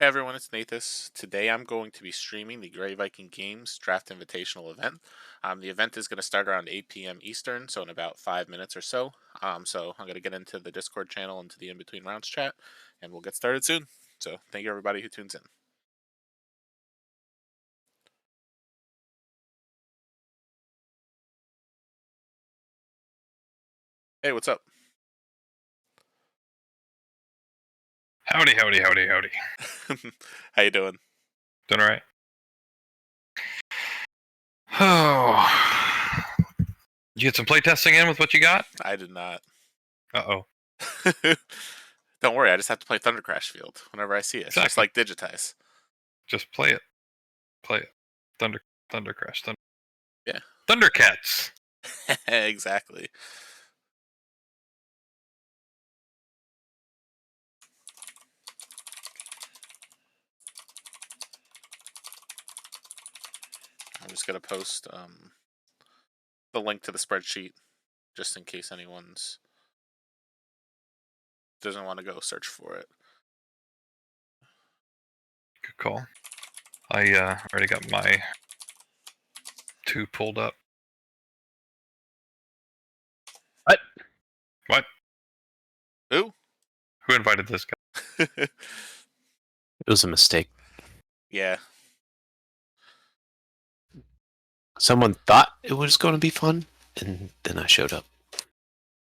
Hey everyone, it's Nathas. Today I'm going to be streaming the Viking Games Draft Invitational event. The event is going to start around 8 p.m. Eastern, so in about 5 minutes or so. So I'm going to get into the Discord channel, into the in-between rounds chat, and we'll get started soon. So thank you everybody who tunes in. Hey, what's up? Howdy, howdy, howdy, howdy. How you doing? Doing all right? Oh. You get some playtesting in with what you got? I did not. Uh-oh. Don't worry, I just have to play Thunder Crash Field whenever I see it. It's just like Digitize. Just play it. Play it. Thunder Crash. Yeah. Thundercats. Exactly. I'm just going to post the link to the spreadsheet just in case anyone's doesn't want to go search for it. Good call. I already got my 2 pulled up. What? Who? Who invited this guy? It was a mistake. Yeah. Someone thought it was going to be fun, and then I showed up.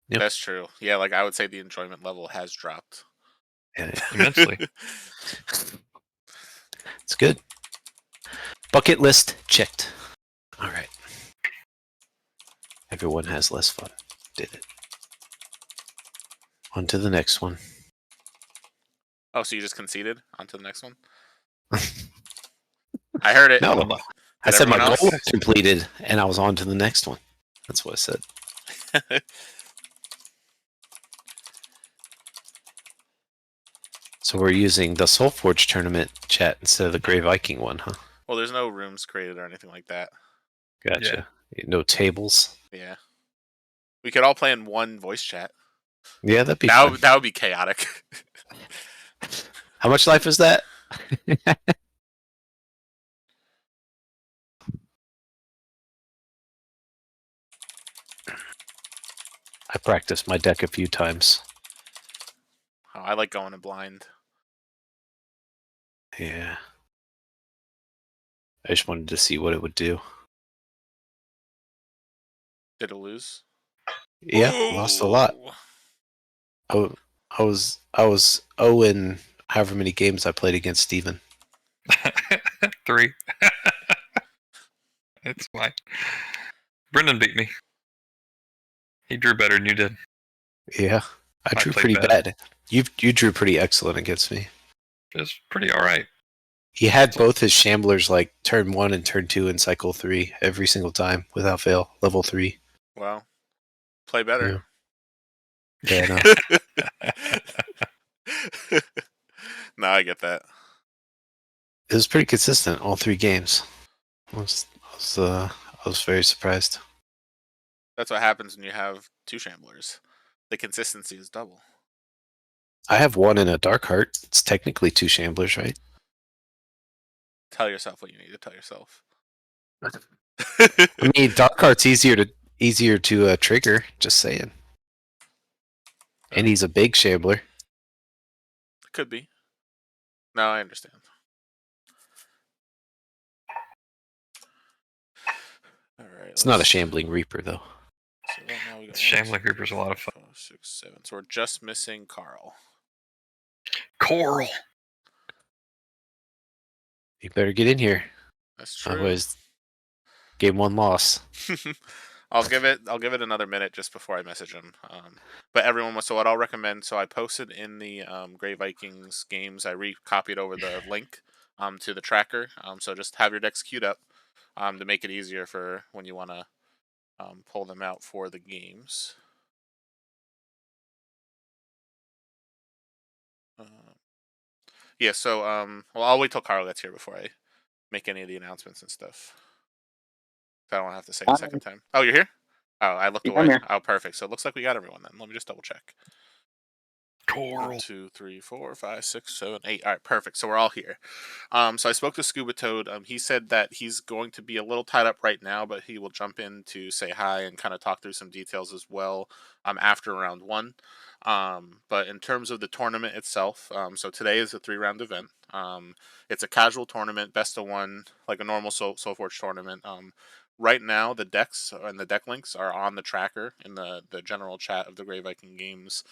Yep. That's true. Yeah, like I would say the enjoyment level has dropped. Yeah. Immensely. It's good. Bucket list checked. All right. Everyone has less fun. Did it. On to the next one. Oh, so you just conceded? On to the next one? I heard it. No, Did I said my everyone goal else? was completed, and I was on to the next one. That's what I said. So we're using the SolForge tournament chat instead of the Grey Viking one, huh? Well, there's no rooms created or anything like that. Gotcha. No tables. Yeah. We could all play in one voice chat. Yeah, that'd be fun. That would be chaotic. How much life is that? I practiced my deck a few times. Oh, I like going in blind. Yeah. I just wanted to see what it would do. Did it lose? Yeah, lost a lot. Oh, I was 0 in however many games I played against Steven. 3. It's fine. Brendan beat me. He drew better than you did. Yeah, I drew pretty bad. You drew pretty excellent against me. It was pretty all right. He had both his Shamblers like turn 1 and turn 2 in cycle 3 every single time without fail. Level 3. Well, play better. Yeah, no. No, I get that. It was pretty consistent all 3 games. I was very surprised. That's what happens when you have 2 Shamblers. The consistency is double. I have 1 in a Dark Heart. It's technically 2 Shamblers, right? Tell yourself what you need to tell yourself. I mean, Dark Heart's easier to trigger. Just saying. And he's a big Shambler. Could be. No, I understand. All right. It's not a Shambling Reaper, though. So right now we got Shambling Reaper's a lot of fun. 5, 6, 7. So we're just missing Carl. Coral. You better get in here. That's true. Otherwise, game 1 loss. I'll give it another minute just before I message him. But everyone, so what I'll recommend. So I posted in the Grey Vikings games. I recopied over the link to the tracker. So just have your decks queued up to make it easier for when you want to pull them out for the games. Yeah. So well, I'll wait till Carl gets here before I make any of the announcements and stuff. I don't have to say it a second time. Oh, you're here? Oh, I looked away. Oh, perfect. So it looks like we got everyone then. Let me just double check. Coral. 1, 2, 3, 4, 5, 6, 7, 8. All right, perfect. So we're all here. So I spoke to Scuba Toad. He said that he's going to be a little tied up right now, but he will jump in to say hi and kind of talk through some details as well. After round one. But in terms of the tournament itself, so today is a 3-round event. It's a casual tournament, best of one, like a normal SolForge tournament. Right now, the decks and the deck links are on the tracker in the general chat of the Grey Viking Games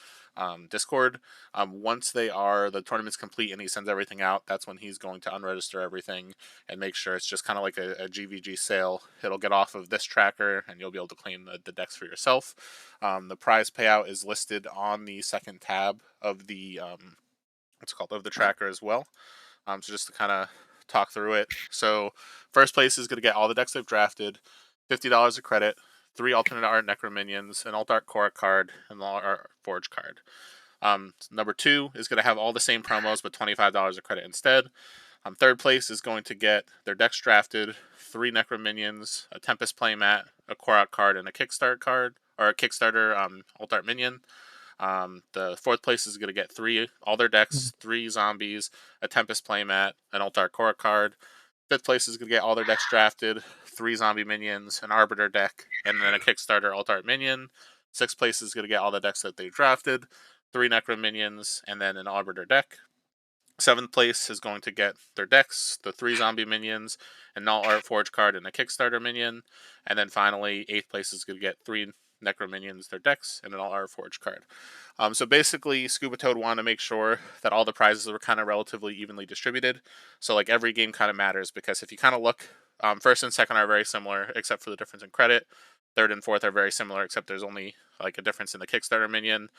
Discord. Once the tournament's complete and he sends everything out, that's when he's going to unregister everything and make sure it's just kind of like a GVG sale. It'll get off of this tracker and you'll be able to claim the decks for yourself. The prize payout is listed on the second tab of the of the tracker as well. So just to kind of talk through it. So first place is going to get all the decks they've drafted, $50 of credit, 3 alternate art Necro minions, an alt art Korra card, and an alt art Forge card. Number 2 is going to have all the same promos, but $25 of credit instead. Third place is going to get their decks drafted, 3 Necro minions, a Tempest playmat, a Korra card, and a Kickstarter card, or a Kickstarter alt art minion. The fourth place is going to get all their decks, 3 zombies, a Tempest playmat, an Altar Korra card. Fifth place is going to get all their decks drafted, 3 zombie minions, an Arbiter deck, and then a Kickstarter Altar minion. Sixth place is going to get all the decks that they drafted, 3 Necro minions, and then an Arbiter deck. Seventh place is going to get their decks, the 3 zombie minions, an All Art Forge card, and a Kickstarter minion. And then finally, 8th place is going to get 3 Necro minions, their decks, and an All Art Forge card. So basically, Scuba Toad wanted to make sure that all the prizes were kind of relatively evenly distributed. So like every game kind of matters, because if you kind of look, first and second are very similar, except for the difference in credit. Third and fourth are very similar, except there's only like a difference in the Kickstarter minion.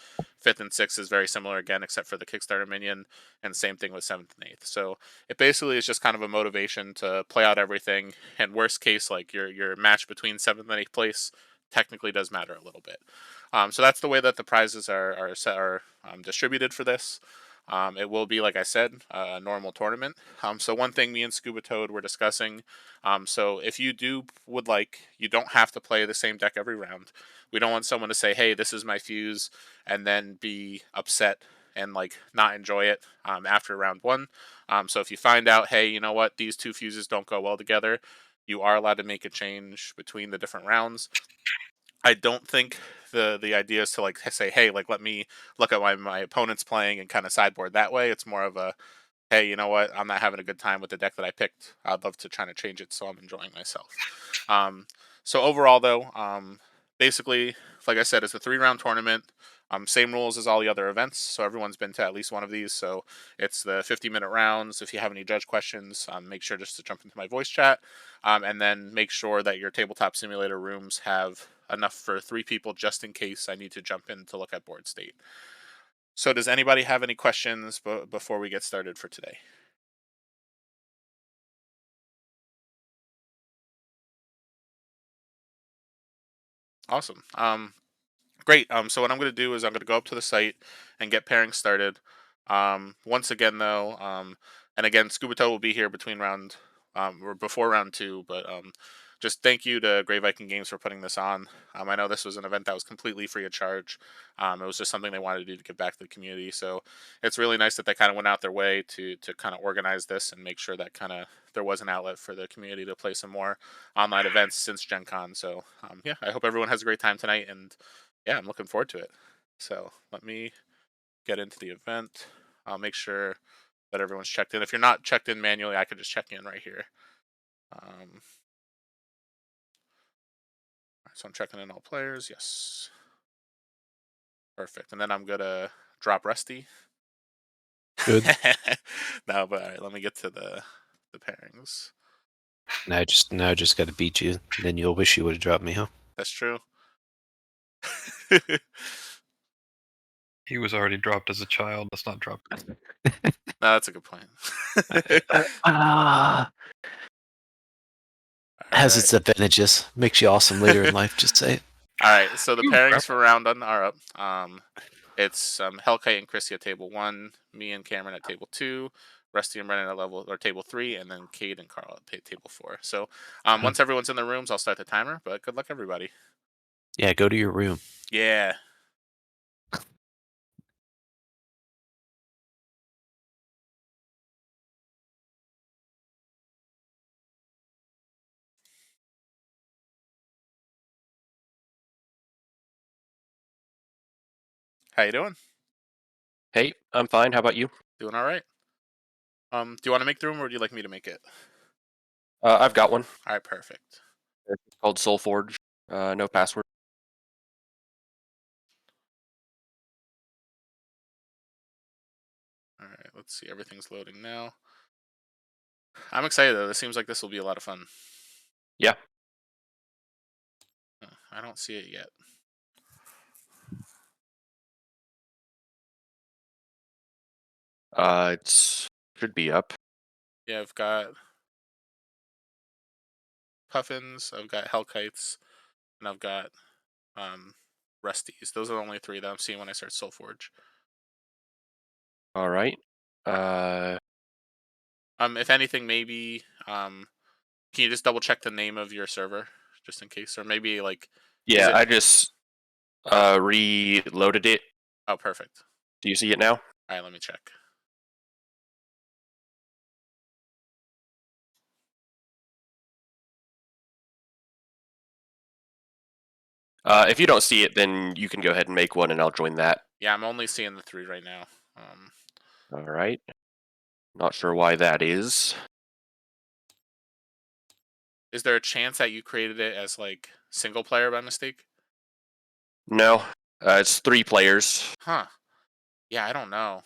Fifth and sixth is very similar again, except for the Kickstarter minion, and same thing with seventh and eighth. So it basically is just kind of a motivation to play out everything. And worst case, like your match between seventh and eighth place technically does matter a little bit. So that's the way that the prizes are distributed for this. It will be, like I said, a normal tournament. So one thing me and Scuba Toad were discussing. So if you you don't have to play the same deck every round. We don't want someone to say, "Hey, this is my fuse," and then be upset and like not enjoy it after round one. So if you find out, hey, you know what, these 2 fuses don't go well together, you are allowed to make a change between the different rounds. I don't think the idea is to like say, hey, like let me look at my opponent's playing and kind of sideboard that way. It's more of a, hey, you know what? I'm not having a good time with the deck that I picked. I'd love to try to change it so I'm enjoying myself. Um, so overall, though, basically, like I said, it's a 3-round tournament. Same rules as all the other events, so everyone's been to at least one of these. So it's the 50-minute rounds. If you have any judge questions, make sure just to jump into my voice chat, and then make sure that your tabletop simulator rooms have enough for 3 people, just in case I need to jump in to look at board state. So does anybody have any questions before we get started for today? Awesome. Great. So what I'm going to do is I'm going to go up to the site and get pairing started. Once again, though, and again, Scuba Toe will be here between or before round 2, but just thank you to Grey Viking Games for putting this on. I know this was an event that was completely free of charge. It was just something they wanted to do to give back to the community. So it's really nice that they kind of went out their way to kind of organize this and make sure that kind of there was an outlet for the community to play some more online events since Gen Con. So yeah, I hope everyone has a great time tonight, and yeah, I'm looking forward to it. So let me get into the event. I'll make sure that everyone's checked in. If you're not checked in manually, I could just check in right here. So I'm checking in all players. Yes. Perfect. And then I'm going to drop Rusty. Good. No, but all right, let me get to the pairings. Now I just got to beat you. Then you'll wish you would have dropped me, huh? That's true. He was already dropped as a child. Let's not drop him. No, that's a good point. Has its advantages. Makes you awesome later in life. Just say it. All right, so the pairings for round 1 are up. It's Hellkite and Chrissy at table 1, me and Cameron at table 2, Rusty and Brennan at table 3, and then Cade and Carl at table 4. So once everyone's in the rooms, I'll start the timer. But good luck, everybody. Yeah, go to your room. Yeah. How you doing? Hey, I'm fine. How about you? Doing all right. Do you want to make the room, or do you like me to make it? I've got one. All right, perfect. It's called SolForge. No password. All right, let's see. Everything's loading now. I'm excited though. This seems like this will be a lot of fun. Yeah. I don't see it yet. It's should be up. Yeah, I've got Puffins, I've got Hellkites, and I've got Rusties. Those are the only three that I'm seeing when I start SolForge. All right. If anything, maybe can you just double check the name of your server just in case, or maybe like, is Yeah, it? I just reloaded it. Oh, perfect. Do you see it now? All right, let me check. If you don't see it, then you can go ahead and make one, and I'll join that. Yeah, I'm only seeing the three right now. All right. Not sure why that is. Is there a chance that you created it as like single player by mistake? No. It's 3 players. Huh. Yeah, I don't know.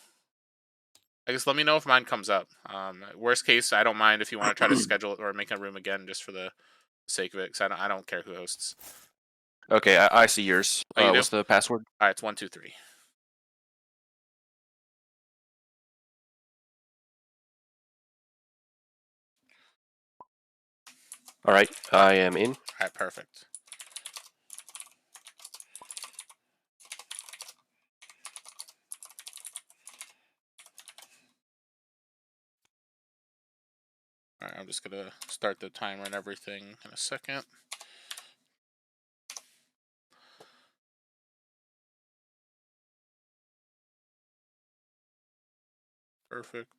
I guess let me know if mine comes up. Worst case, I don't mind if you want to try to schedule it or make a room again just for the sake of it, because I don't care who hosts. Okay, I see yours. Oh, you do? What's the password? All right, it's 123. All right, I am in. All right, perfect. All right, I'm just gonna start the timer and everything in a second. Perfect.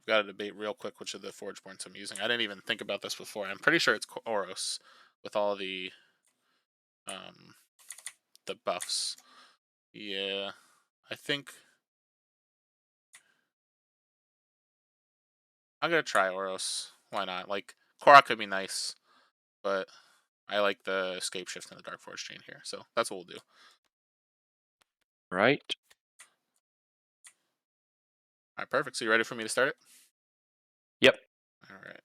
I've got to debate real quick which of the forge points I'm using. I didn't even think about this before. I'm pretty sure it's Oros with all um the buffs. Yeah, I think I'm gonna try Oros. Why not? Like Korra could be nice, but I like the escape shift in the Dark Forge chain here, so that's what we'll do. Right. All right, perfect. So you ready for me to start it? Yep. All right.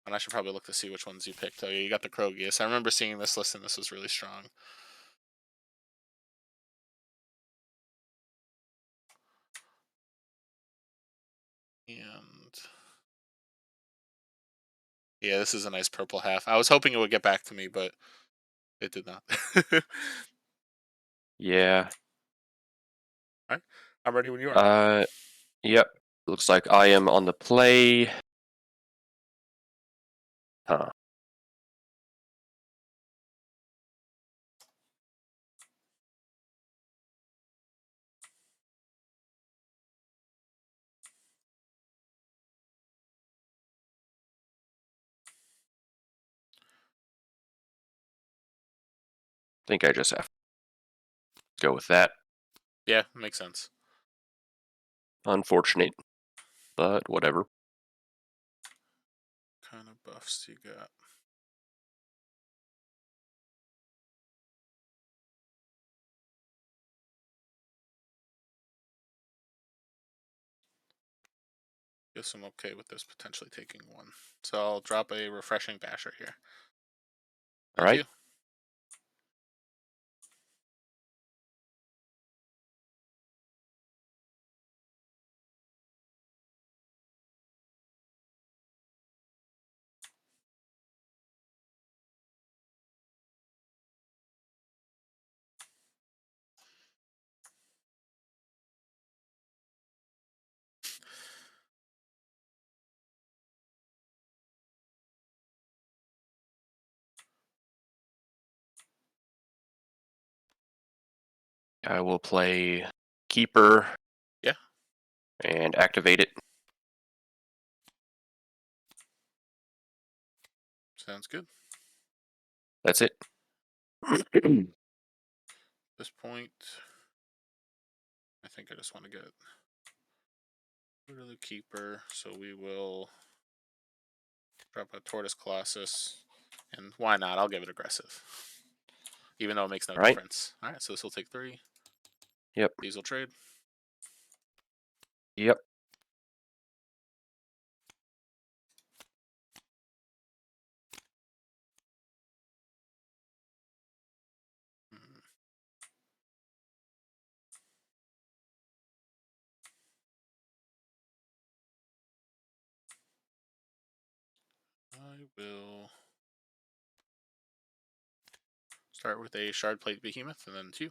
And I should probably look to see which ones you picked. Oh, yeah, you got the Krogius. I remember seeing this list, and this was really strong. And yeah, this is a nice purple half. I was hoping it would get back to me, but it did not. All Yeah. right, I'm ready when you are. Yep. Looks like I am on the play. Huh. Think I just have to go with that. Yeah, makes sense. Unfortunate, but whatever. What kind of buffs do you got? Guess I'm okay with this potentially taking one. So I'll drop a refreshing basher here. All Thank right. you. I will play Keeper. Yeah. And activate it. Sounds good. That's it. At this point, I think I just want to get rid of the Keeper, so we will drop a Tortoise Colossus, and why not? I'll give it aggressive, even though it makes no All right. difference. All right, so this will take 3. Yep. These will trade. Yep. I will start with a Shard Plate Behemoth, and then 2.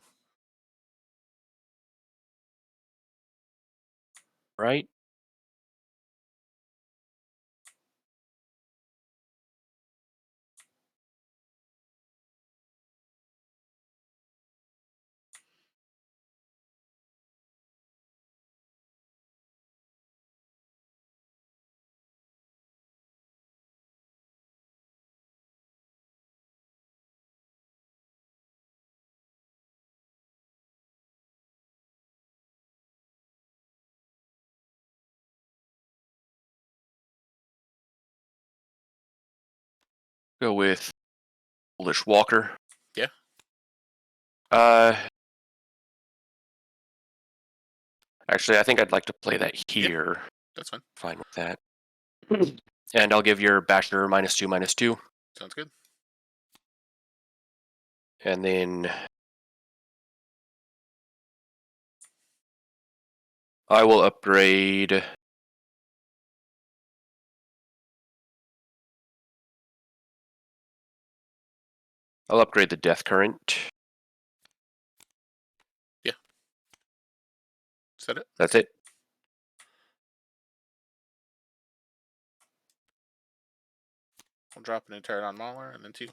Right. Go with Polish Walker. Yeah. Actually, I think I'd like to play that here. That's fine. Fine with that. And I'll give your Basher -2/-2. Sounds good. And then I will upgrade. I'll upgrade the Death Current. Yeah. Is that it? That's it. I'll drop an Pterodon Mauler, and then 2.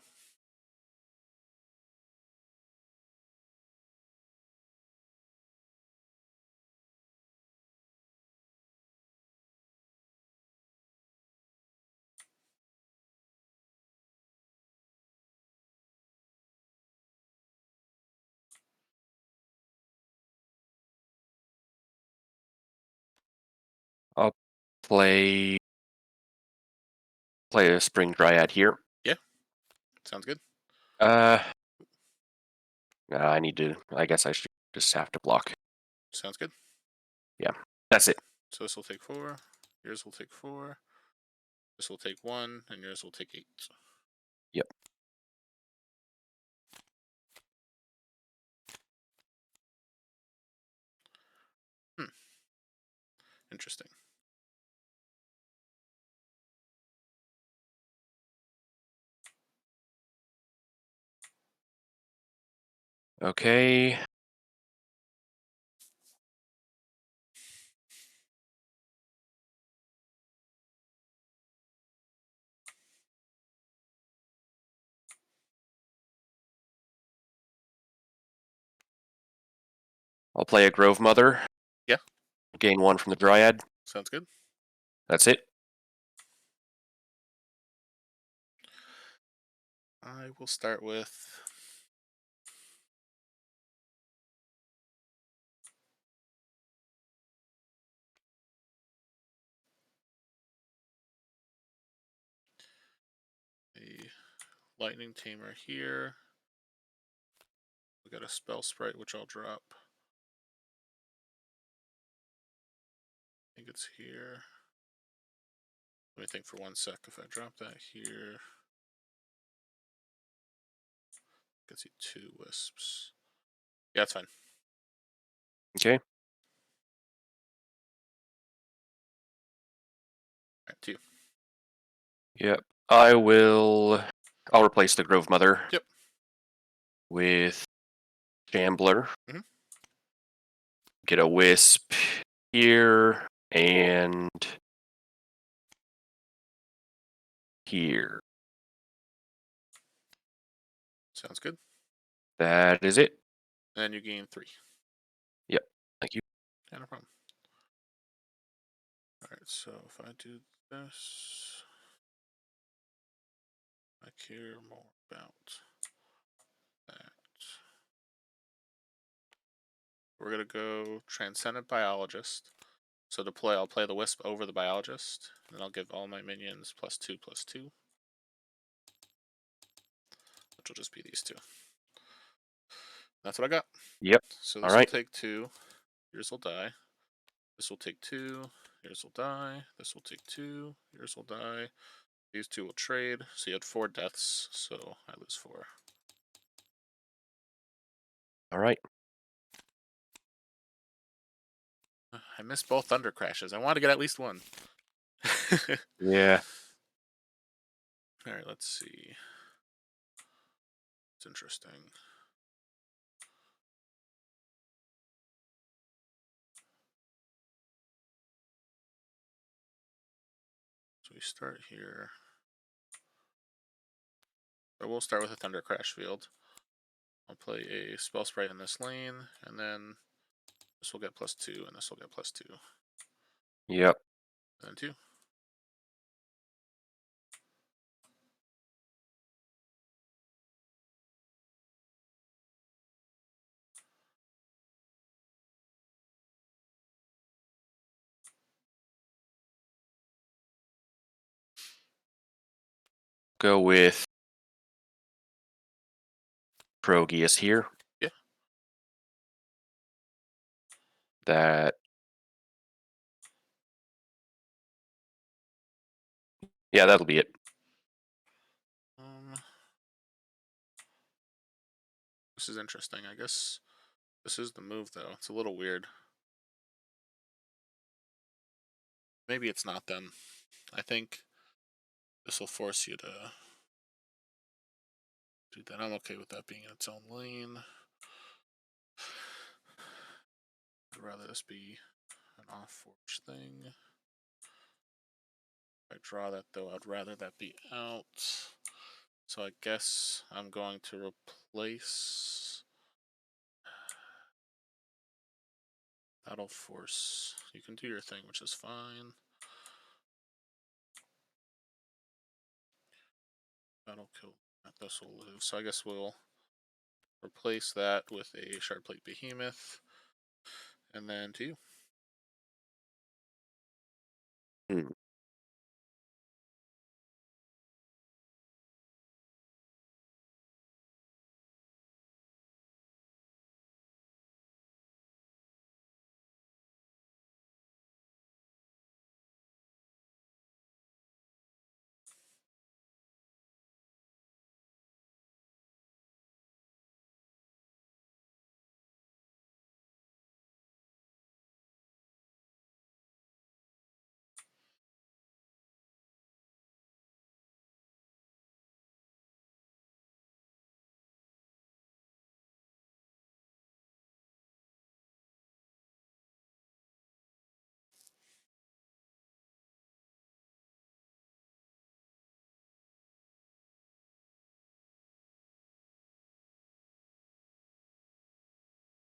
I'll play a Spring Dryad here. Yeah. Sounds good. I need to. I guess I should just have to block. Sounds good. Yeah, that's it. So this will take 4. Yours will take 4. This will take 1, and yours will take 8. Yep. Interesting. Okay. I'll play a Grove Mother. Yeah. Gain 1 from the Dryad. Sounds good. That's it. I will start with a Lightning Tamer here. We got a Spell Sprite, which I'll drop. I think it's here. Let me think for 1 sec. If I drop that here, I can see 2 Wisps. Yeah, that's fine. Okay. Alright, 2. Yep. I'll replace the Grove Mother. Yep. With Shambler. Mhm. Get a Wisp here and here. Sounds good. That is it. And then you gain 3. Thank you. Yeah, no problem. Alright, so if I do this, I care more about that. We're gonna go Transcendent Biologist. So to play, I'll play the Wisp over the Biologist, and I'll give all my minions +2/+2, which will just be these two. That's what I got. Yep. So All this will right. take 2. Yours will die. This will take 2. Yours will die. This will take 2. Yours will die. These two will trade. So you had 4 deaths. So I lose 4. All right. I missed both Thunder Crashes. I want to get at least one. Yeah. All right, let's see. It's interesting. So we start here. So we'll start with a Thunder Crash field. I'll play a Spell Sprite in this lane, and then this will get +2, and this will get +2. Yep. And then 2. Go with Progeus here. Yeah. That. Yeah, that'll be it. This is interesting. I guess this is the move, though. It's a little weird. Maybe it's not then. I think this will force you to do that. I'm okay with that being in its own lane. I'd rather this be an off-forge thing. If I draw that, though, I'd rather that be out. So I guess I'm going to replace... That'll force... You can do your thing, which is fine. That'll kill that. This will live. So I guess we'll replace that with a Shardplate Behemoth. And then to you. Hmm.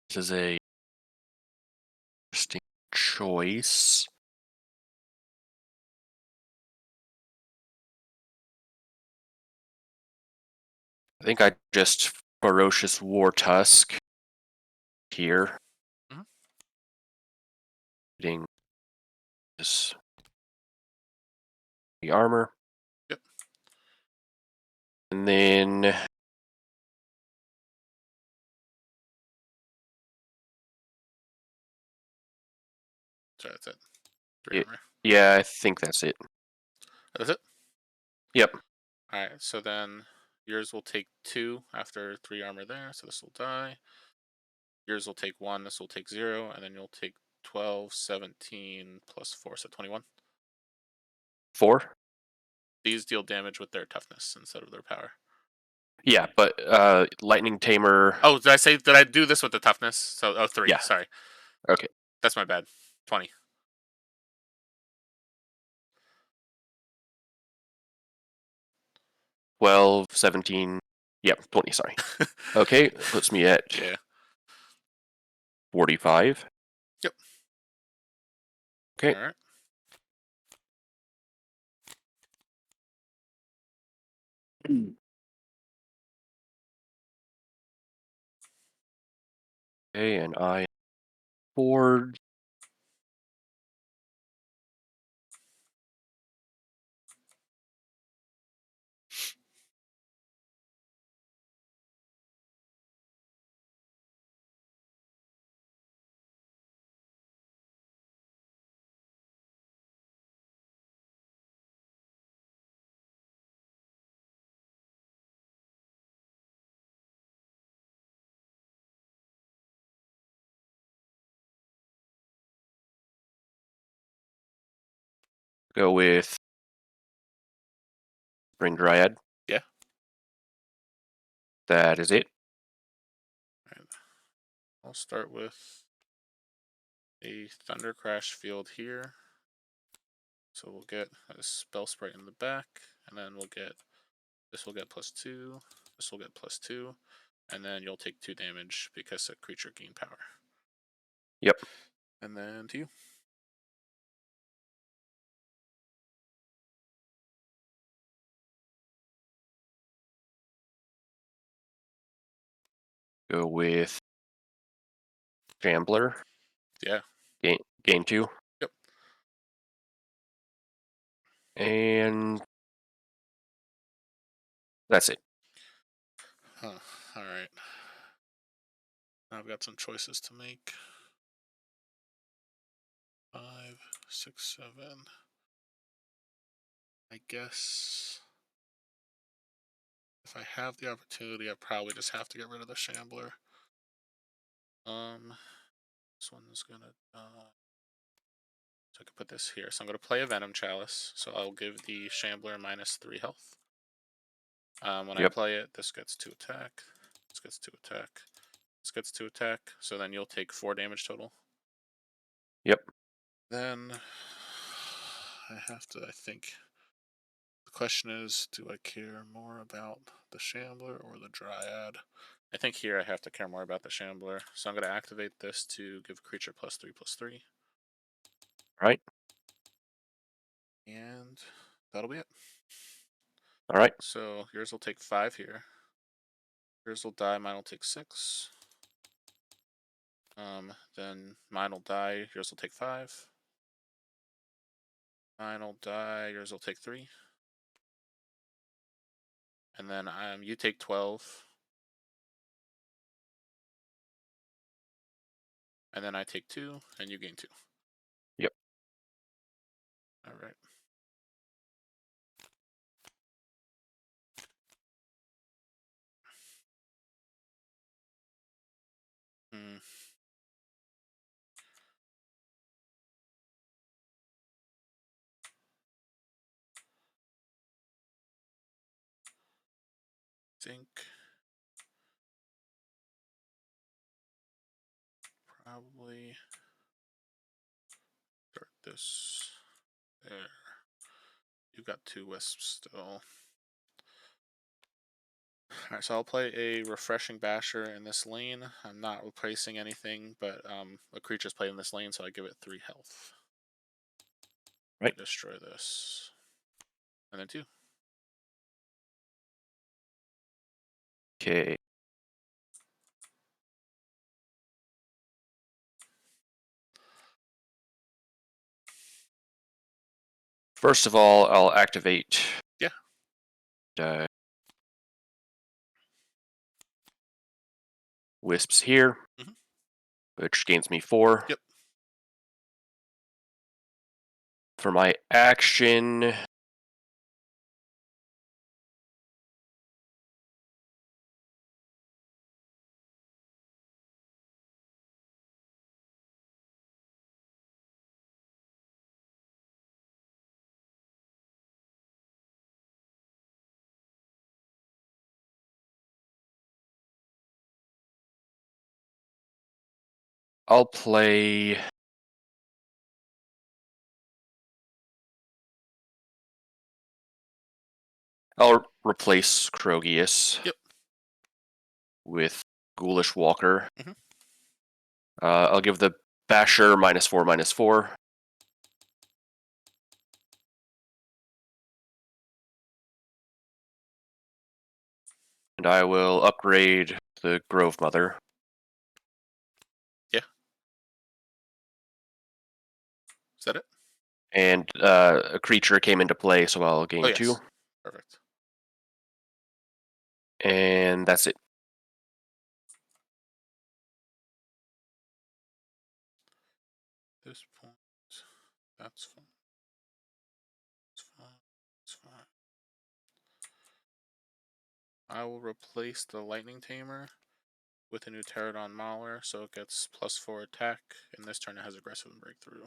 This is a interesting choice. I think I just Ferocious War Tusk here. Mhm. Getting this the armor. Yep. And then So that's it. 3 armor. yeah, I think that's it. That's it? Yep. Alright, so then yours will take 2 after 3 armor there, so this will die. Yours will take 1, this will take 0, and then you'll take 12, 17, plus 4, so 21. 4? These deal damage with their toughness instead of their power. Yeah, but Lightning Tamer. Oh, did I do this with the toughness? So, 3, Yeah. sorry. Okay. That's my bad. 20. 12, 17. Yep, 20, sorry. Okay, puts me at Yeah. 45. Okay. All right. Okay, and I forge. Go with Spring Dryad. Yeah. That is it. Right. I'll start with a Thunder Crash field here. So we'll get a Spell Sprite in the back, and then we'll get this will get +2, this will get +2, and then you'll take 2 damage because a creature gained power. Yep. And then to you. Go with Shambler. Yeah. Gain 2. Yep. And that's it. Huh. All right. Now I've got some choices to make. 5, 6, 7. I guess if I have the opportunity, I probably just have to get rid of the Shambler. This one is gonna so I could put this here. So I'm gonna play a Venom Chalice. So I'll give the Shambler -3 health. When I play it, this gets 2 attack. This gets 2 attack. This gets 2 attack. So then you'll take 4 damage total. Yep. Then I have to. I think the question is, do I care more about the Shambler or the Dryad? I think here I have to care more about the Shambler. So I'm going to activate this to give creature +3/+3. All right. And that'll be it. All right. So yours will take 5 here. Yours will die, mine will take 6. Then mine will die, yours will take 5. Mine will die, yours will take 3. And then you take 12. And then I take 2, and you gain 2. Yep. All right. Hmm. Think probably start this there. You've got 2 wisps still. Alright, so I'll play a Refreshing Basher in this lane. I'm not replacing anything, but a creature's played in this lane, so I give it 3 health. Right. Destroy this. And then 2. Okay. First of all, I'll activate. Yeah. Wisps here, which gains me 4. Yep. For my action, I'll play. I'll replace Krogius Yep. with Ghoulish Walker. Mhm. I'll give the Basher -4/-4. And I will upgrade the Grove Mother. Yeah. Is that it? And a creature came into play, so I'll gain Oh, yes. 2. Perfect. And that's it. This point. That's fine. That's fine. That's fine. I will replace the Lightning Tamer with a new Pterodon Mauler, so it gets +4 attack. And this turn it has aggressive and breakthrough.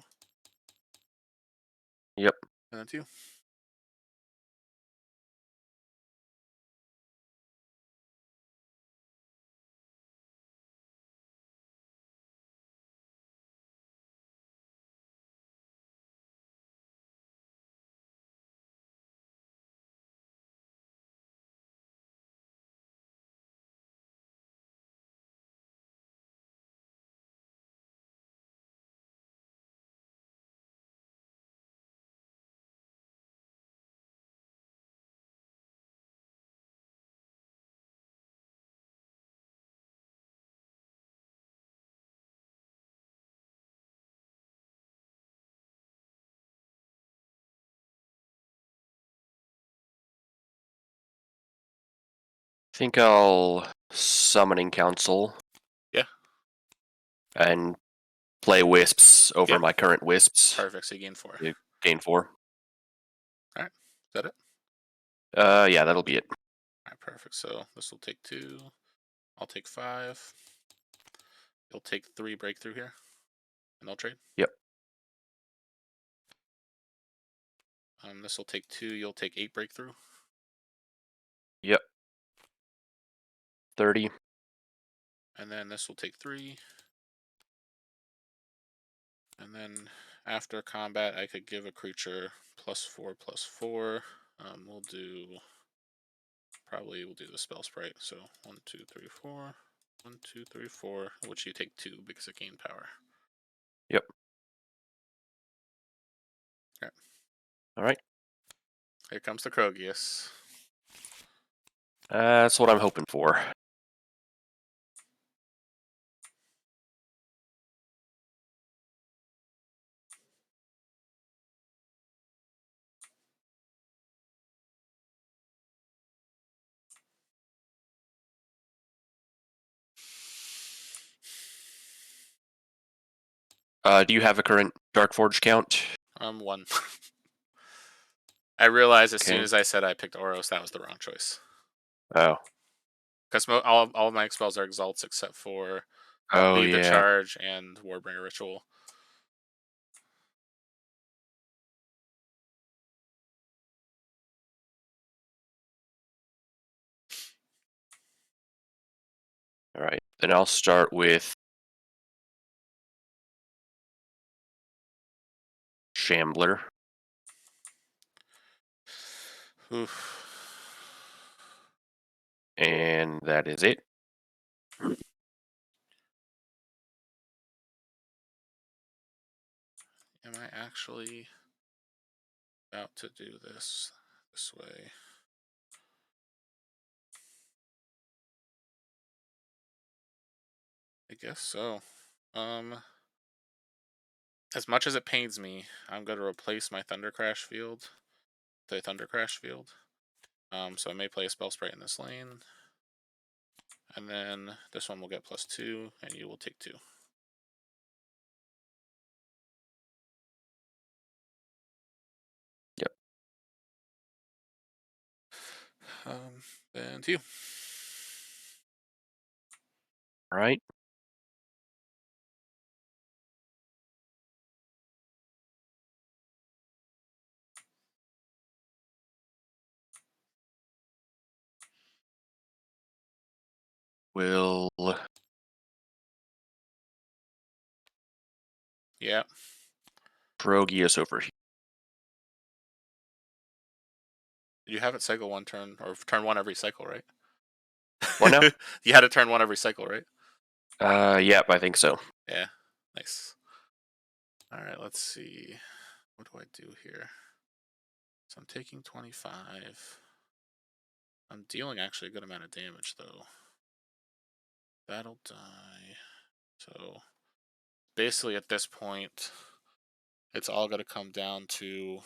Yep. And that's you. I think I'll Summoning Council. Yeah. And play Wisps over Yep. my current Wisps. Perfect. So you gain 4. You gain 4. Alright. Is that it? Yeah, that'll be it. Alright, perfect. So this will take 2. I'll take 5. You'll take 3 breakthrough here. And I'll trade. Yep. This will take 2. You'll take 8 breakthrough. Yep. 30. And then this will take 3. And then after combat, I could give a creature +4/+4. We'll do the spell sprite. So 1, 2, 3, 4. 1, 2, 3, 4. Which you take 2 because it gained power. Yep. Okay. All right. Here comes the Krogius. That's what I'm hoping for. Do you have a current Darkforge count? 1. I realized as soon Okay. as I said I picked Oros, that was the wrong choice. Oh. Because all of my spells are exalts except for Oh, Lead the yeah. Charge and Warbringer Ritual. All right. Then I'll start with Shambler. Oof. And that is it. Am I actually about to do this way? I guess so. As much as it pains me, I'm going to replace my Thunder Crash field with a Thunder Crash field. So I may play a Spell Sprite in this lane. And then this one will get +2, and you will take 2. Yep. Then to you. All right. Will Yeah. Progius over here. You have it cycle 1 turn, or turn 1 every cycle, right? What now? You had to turn 1 every cycle, right? Yep, I think so. Yeah. Nice. Alright, let's see. What do I do here? So I'm taking 25. I'm dealing actually a good amount of damage though. That'll die. So basically at this point, it's all going to come down to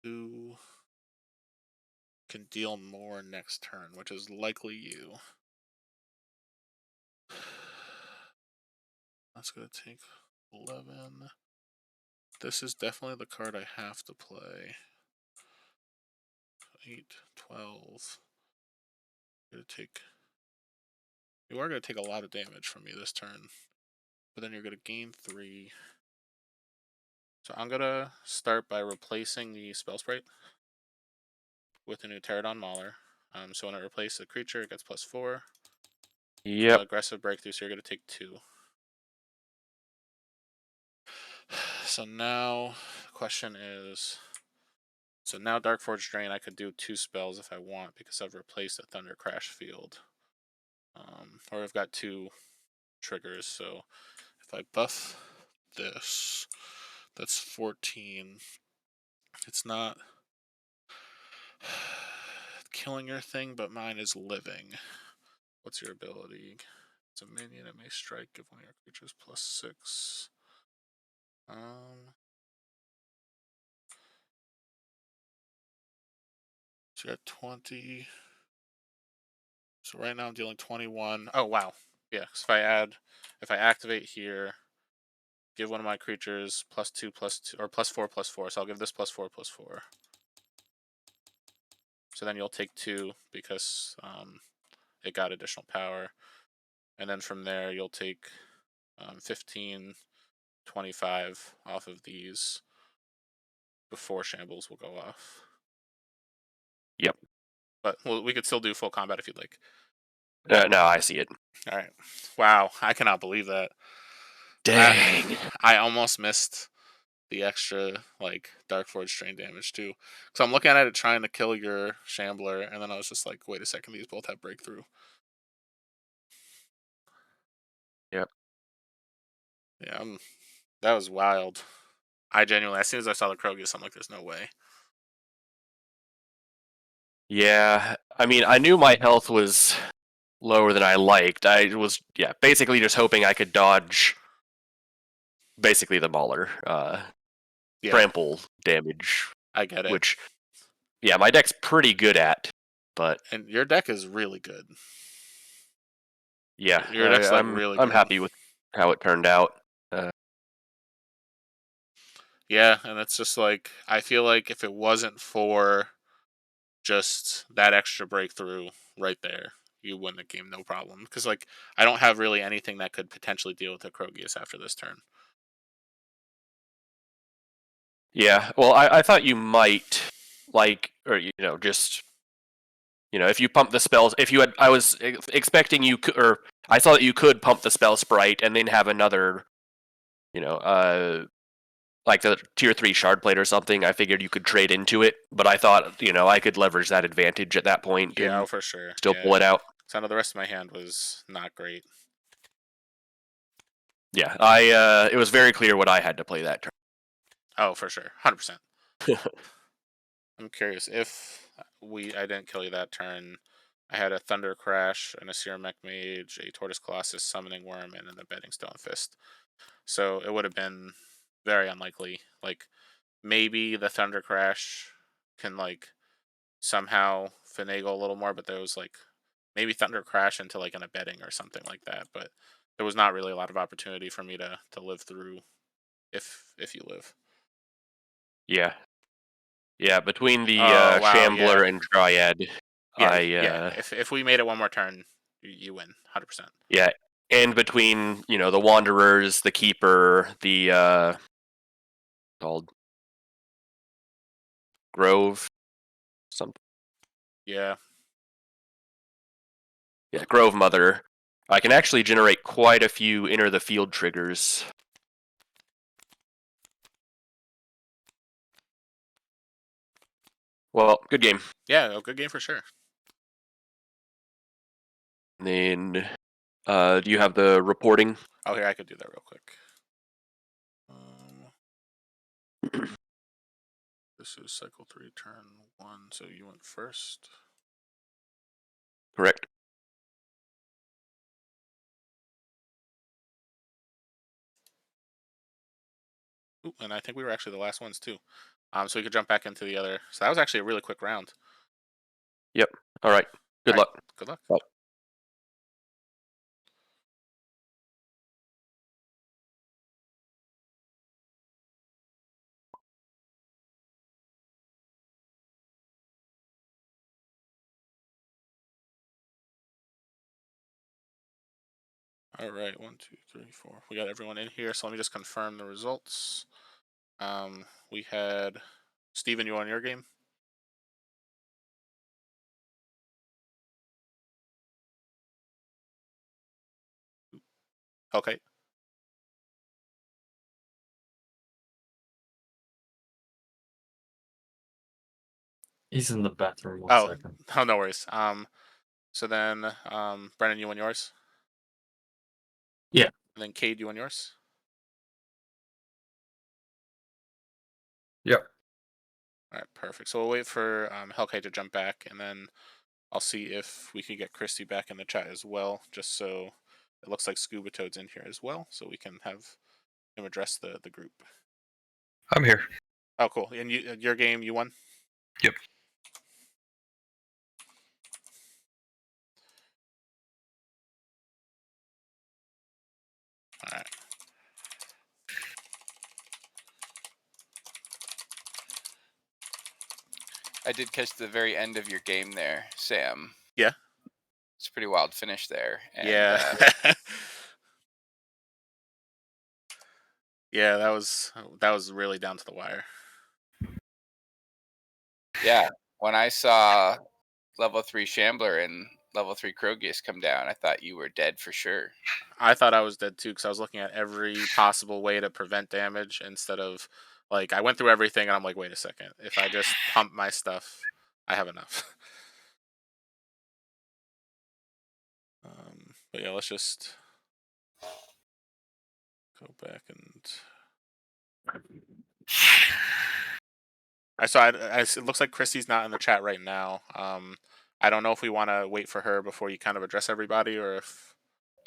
who can deal more next turn, which is likely you. That's going to take 11. This is definitely the card I have to play. 8, 12. You are going to take a lot of damage from me this turn, but then you're going to gain 3. So I'm going to start by replacing the spell sprite with a new Pterodon Mauler. So when I replace a creature, it gets +4. Yep. Aggressive breakthrough, so you're going to take 2. So now, question is, so now Darkforge Drain, I could do 2 spells if I want because I've replaced a Thunder Crash field. Or I've got 2 triggers, so if I buff this, that's 14. It's not killing your thing, but mine is living. What's your ability? It's a minion, it may strike, give one of your creatures +6. So you're at 20. So right now I'm dealing 21. Oh wow. Yeah, so if I activate here, give one of my creatures +2/+2 or +4/+4. So I'll give this +4/+4. So then you'll take 2 because it got additional power. And then from there you'll take 15, 25 off of these before shambles will go off. Yep. But we could still do full combat if you'd like. No, I see it. All right. Wow, I cannot believe that. Dang. I almost missed the extra like Darkforge strain damage too. So I'm looking at it trying to kill your Shambler, and then I was just like, wait a second, these both have breakthrough. Yep. Yeah, that was wild. I genuinely, as soon as I saw the Krogus, I'm like, there's no way. Yeah, I mean, I knew my health was lower than I liked. I was, basically just hoping I could dodge basically the Mauler trample damage, I get it. which, my deck's pretty good at, but... And your deck is really good. Yeah, your deck's like really I'm good. happy with how it turned out. Yeah, and it's just like, I feel like if it wasn't for just that extra breakthrough right there, you win the game no problem. Because like, I don't have really anything that could potentially deal with the Krogius after this turn. Yeah, well, I thought you might, like, or, just, if you pump the spells, I was expecting you could, or I saw that you could pump the spell sprite and then have another, like the tier 3 shard plate or something. I figured you could trade into it, but I thought, I could leverage that advantage at that point and for sure. still pull it out. So I know the rest of my hand was not great. Yeah, it was very clear what I had to play that turn. Oh, for sure. 100%. I'm curious if I didn't kill you that turn. I had a Thunder Crash, an Asir Mech Mage, a Tortoise Colossus Summoning Worm, and an Embedding Stone Fist. So it would have been very unlikely. Like, maybe the Thunder Crash can, like, somehow finagle a little more, but there was, like, maybe Thunder Crash into, like, an Embedding or something like that. But there was not really a lot of opportunity for me to live through if you live. Yeah. Yeah, between the Oh, wow, Shambler and Dryad, If we made it one more turn, you win 100%. Yeah, and between the Wanderers, the Keeper, the called Grove, something. Yeah. Yeah, Grove Mother. I can actually generate quite a few enter the field triggers. Well, good game. Yeah, good game for sure. And then, do you have the reporting? Oh, here, I could do that real quick. this is cycle 3, turn 1. So you went first. Correct. Ooh, and I think we were actually the last ones too. So we could jump back into the other. So that was actually a really quick round. Yep. All right. Good All luck. right, good luck. Bye. All right, 1, 2, 3, 4. We got everyone in here. So let me just confirm the results. We had Steven, you on your game? Okay. He's in the bathroom. One Oh, second. oh, no worries. So then, Brennan, you on yours? Yeah. And then Cade, you on yours? Yep. All right, perfect. So we'll wait for Hellkite to jump back, and then I'll see if we can get Christy back in the chat as well, just so it looks like Scuba Toad's in here as well, so we can have him address the group. I'm here. Oh, cool. And your game, you won? Yep. All right. I did catch the very end of your game there, Sam. Yeah. It's a pretty wild finish there. And, yeah. Yeah, that was really down to the wire. yeah, when I saw level 3 Shambler and level 3 Krogius come down, I thought you were dead for sure. I thought I was dead too because I was looking at every possible way to prevent damage instead of like I went through everything and I'm like, wait a second, if I just pump my stuff, I have enough. But yeah, let's just go back and I saw. It looks like Christy's not in the chat right now. I don't know if we want to wait for her before you kind of address everybody, or if.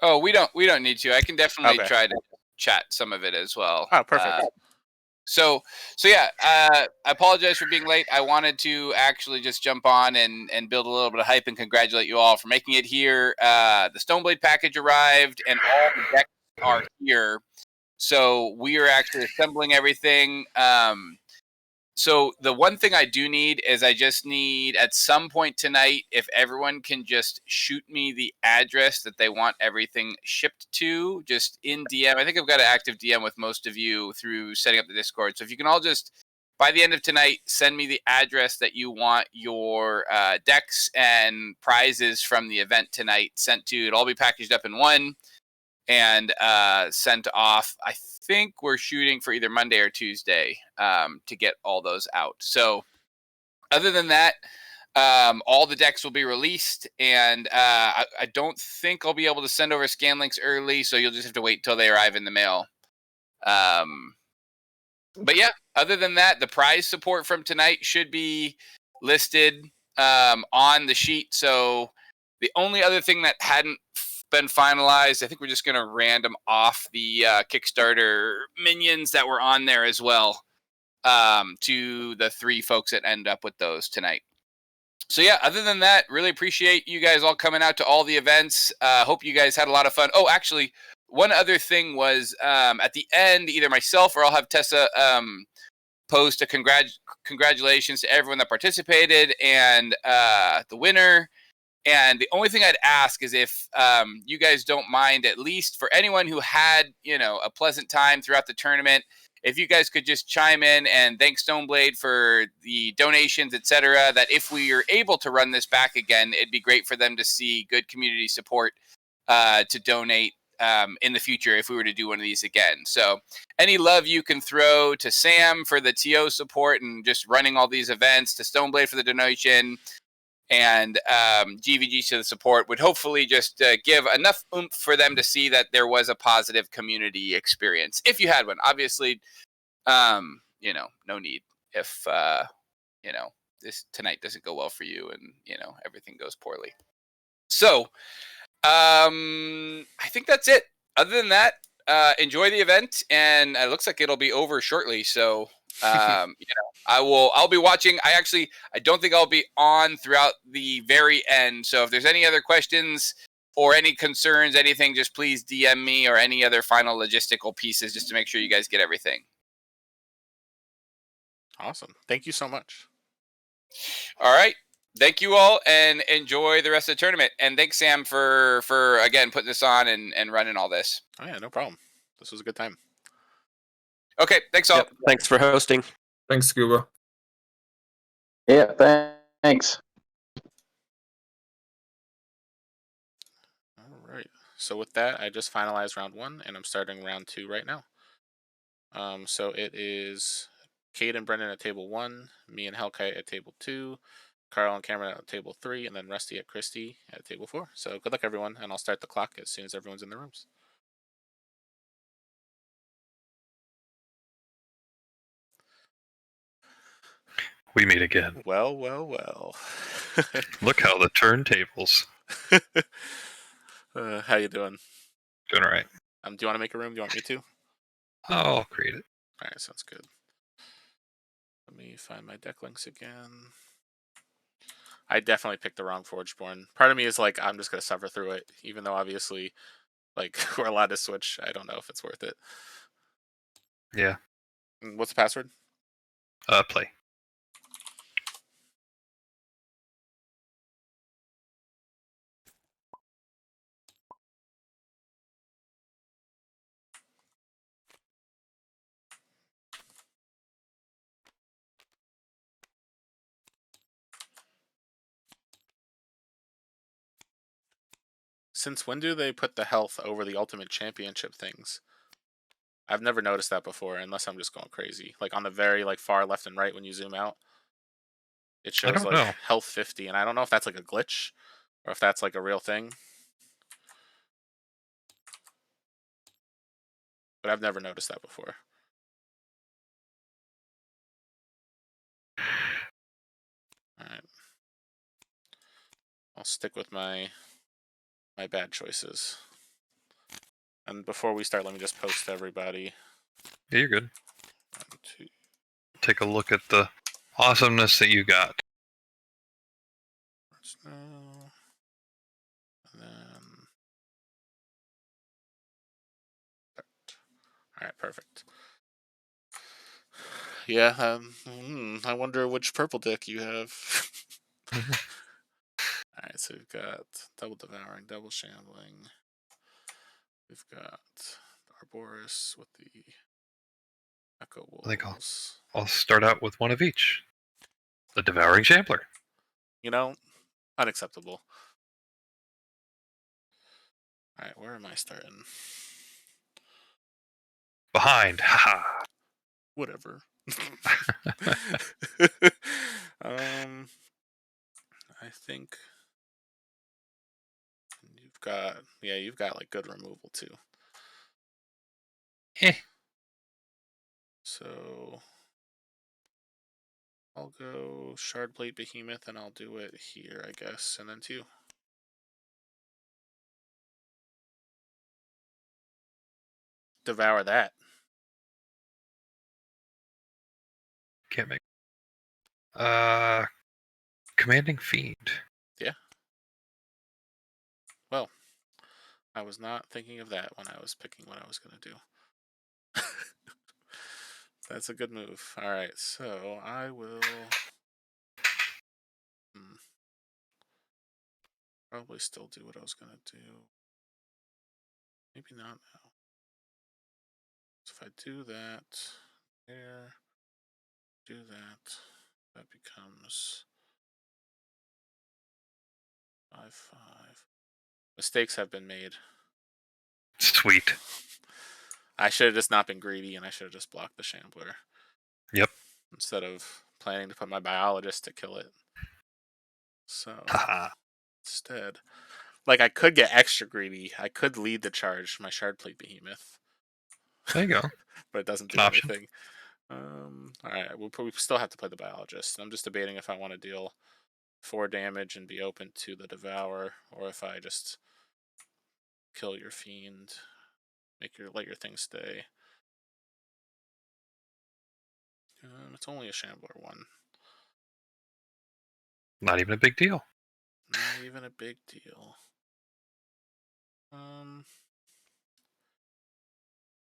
Oh, we don't need to. I can definitely Okay. try to chat some of it as well. Oh, perfect. So yeah, I apologize for being late. I wanted to actually just jump on and build a little bit of hype and congratulate you all for making it here. The Stoneblade package arrived and all the decks are here. So we are actually assembling everything. So the one thing I do need is I just need at some point tonight, if everyone can just shoot me the address that they want everything shipped to, just in DM. I think I've got an active DM with most of you through setting up the Discord. So if you can all just, by the end of tonight, send me the address that you want your decks and prizes from the event tonight sent to. It'll all be packaged up in one and sent off. I think we're shooting for either Monday or Tuesday to get all those out. So other than that, all the decks will be released, and I don't think I'll be able to send over scan links early, so you'll just have to wait until they arrive in the mail. But yeah, other than that, the prize support from tonight should be listed on the sheet. So the only other thing that hadn't been finalized, I think we're just going to random off the Kickstarter minions that were on there as well to the 3 folks that end up with those tonight. So yeah, other than that, really appreciate you guys all coming out to all the events. Hope you guys had a lot of fun. Oh, actually, one other thing was at the end, either myself or I'll have Tessa post a congratulations to everyone that participated and the winner. And the only thing I'd ask is if you guys don't mind, at least for anyone who had, a pleasant time throughout the tournament, if you guys could just chime in and thank Stoneblade for the donations, etc., that if we are able to run this back again, it'd be great for them to see good community support to donate in the future if we were to do one of these again. So any love you can throw to Sam for the TO support and just running all these events, to Stoneblade for the donation, and GVG to the support would hopefully just give enough oomph for them to see that there was a positive community experience. If you had one, obviously, no need. if you know, this tonight doesn't go well for you and, you know, everything goes poorly. So I think that's it. Other than that, enjoy the event, and it looks like it'll be over shortly. So you know, I'll be watching. I don't think I'll be on throughout the very end. So if there's any other questions or any concerns, anything, just please DM me, or any other final logistical pieces, just to make sure you guys get everything. Awesome. Thank you so much. All right. Thank you all, and enjoy the rest of the tournament. And thanks, Sam, for again putting this on and running all this. Oh yeah, no problem. This was a good time. Okay, thanks all. Yep. Thanks for hosting. Thanks, Scuba. Yeah, thanks. All right. So with that, I just finalized round 1, and I'm starting round 2 right now. So it is Kate and Brendan at table 1, me and Hellkite at table 2, Carl and Cameron at table 3, and then Rusty at Christie at table 4. So good luck, everyone, and I'll start the clock as soon as everyone's in their rooms. We meet again. Well, well, well. Look how the turntables. How you doing? Doing all right. Do you want to make a room? Do you want me to? I'll create it. All right, sounds good. Let me find my deck links again. I definitely picked the wrong Forgeborn. Part of me is like, I'm just going to suffer through it, even though obviously, like, we're allowed to switch. I don't know if it's worth it. Yeah. What's the password? Play. Since when do they put the health over the Ultimate Championship things? I've never noticed that before, unless I'm just going crazy. Like on the very far left and right when you zoom out, it shows don't know. health 50, and I don't know if that's like a glitch or if that's like a real thing. But I've never noticed that before. Alright. I'll stick with my bad choices. And before we start, let me just post to everybody. Yeah, you're good. 1, 2. Take a look at the awesomeness that you got. No. And then. Alright, perfect. Yeah, I wonder which purple deck you have. Alright, so we've got double devouring, double shambling. We've got Arboris with the Echo Wolves. I think I'll start out with one of each. The Devouring Shambler. You know, unacceptable. Alright, where am I starting? Behind. Haha. Whatever. I think you've got like good removal too. So I'll go Shardblade Behemoth, and I'll do it here, I guess, and then 2. Devour that. Can't make. Commanding Fiend. Yeah. Well, I was not thinking of that when I was picking what I was going to do. That's a good move. Alright, so I will probably still do what I was going to do. Maybe not now. So if I do that, there, do that, that becomes 5/5. Mistakes have been made. Sweet. I should have just not been greedy, and I should have just blocked the Shambler. Yep. Instead of planning to put my Biologist to kill it. So instead, like, I could get extra greedy. I could lead the charge my Shardplate Behemoth. There you go. But it doesn't It's do an option. anything. All right, we still have to play the biologist. I'm just debating if I want to deal 4 damage and be open to the devour, or if I just kill your fiend, let your thing stay. It's only a shambler 1. Not even a big deal. Not even a big deal.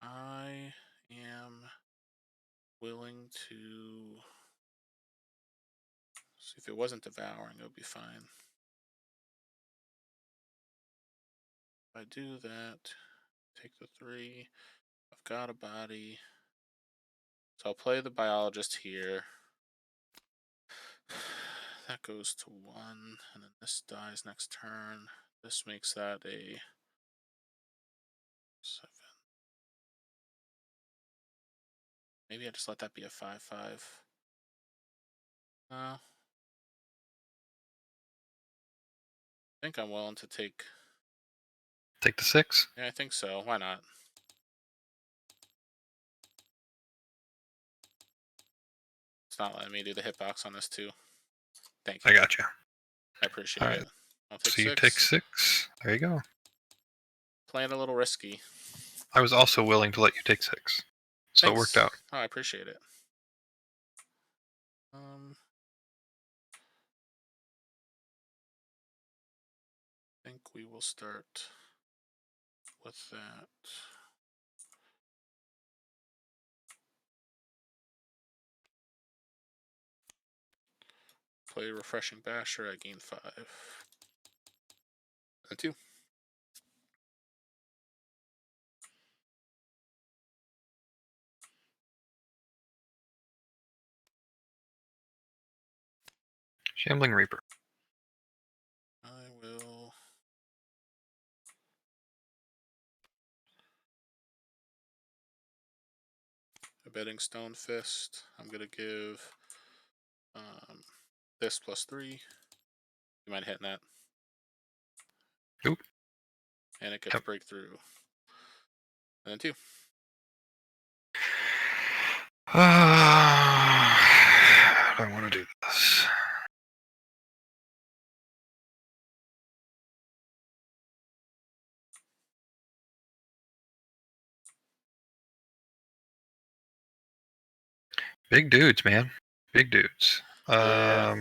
I am willing to see if it wasn't devouring, it would be fine. If I do that, take the 3. I've got a body. So I'll play the biologist here. That goes to 1, and then this dies next turn. This makes that a 7. Maybe I just let that be a 5/5. No. I think I'm willing to take. Take the 6. Yeah, I think so. Why not? It's not letting me do the hitbox on this too. Thank you. I got you. I appreciate All right. it. I'll take So you 6. take 6. There you go. Playing a little risky. I was also willing to let you take 6. So Thanks. it worked out. Oh, I appreciate it. I think we will start with that. Play Refreshing Basher, I gain 5. And 2. Shambling Reaper. I will Abetting Stone Fist. I'm gonna give this +3. You mind hitting that? Oop. And it gets breakthrough. And then 2. I don't want to do this. Big dudes, man. Big dudes. Yeah.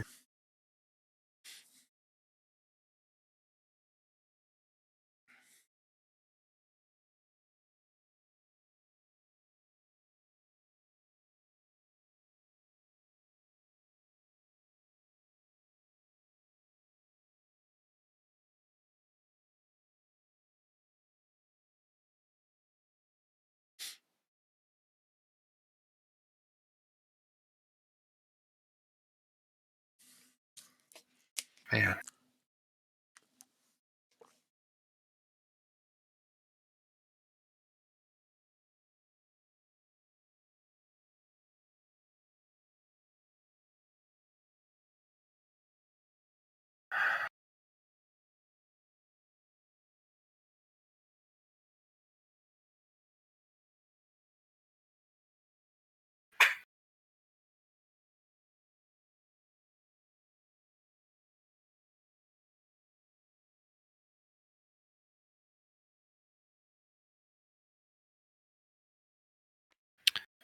Man.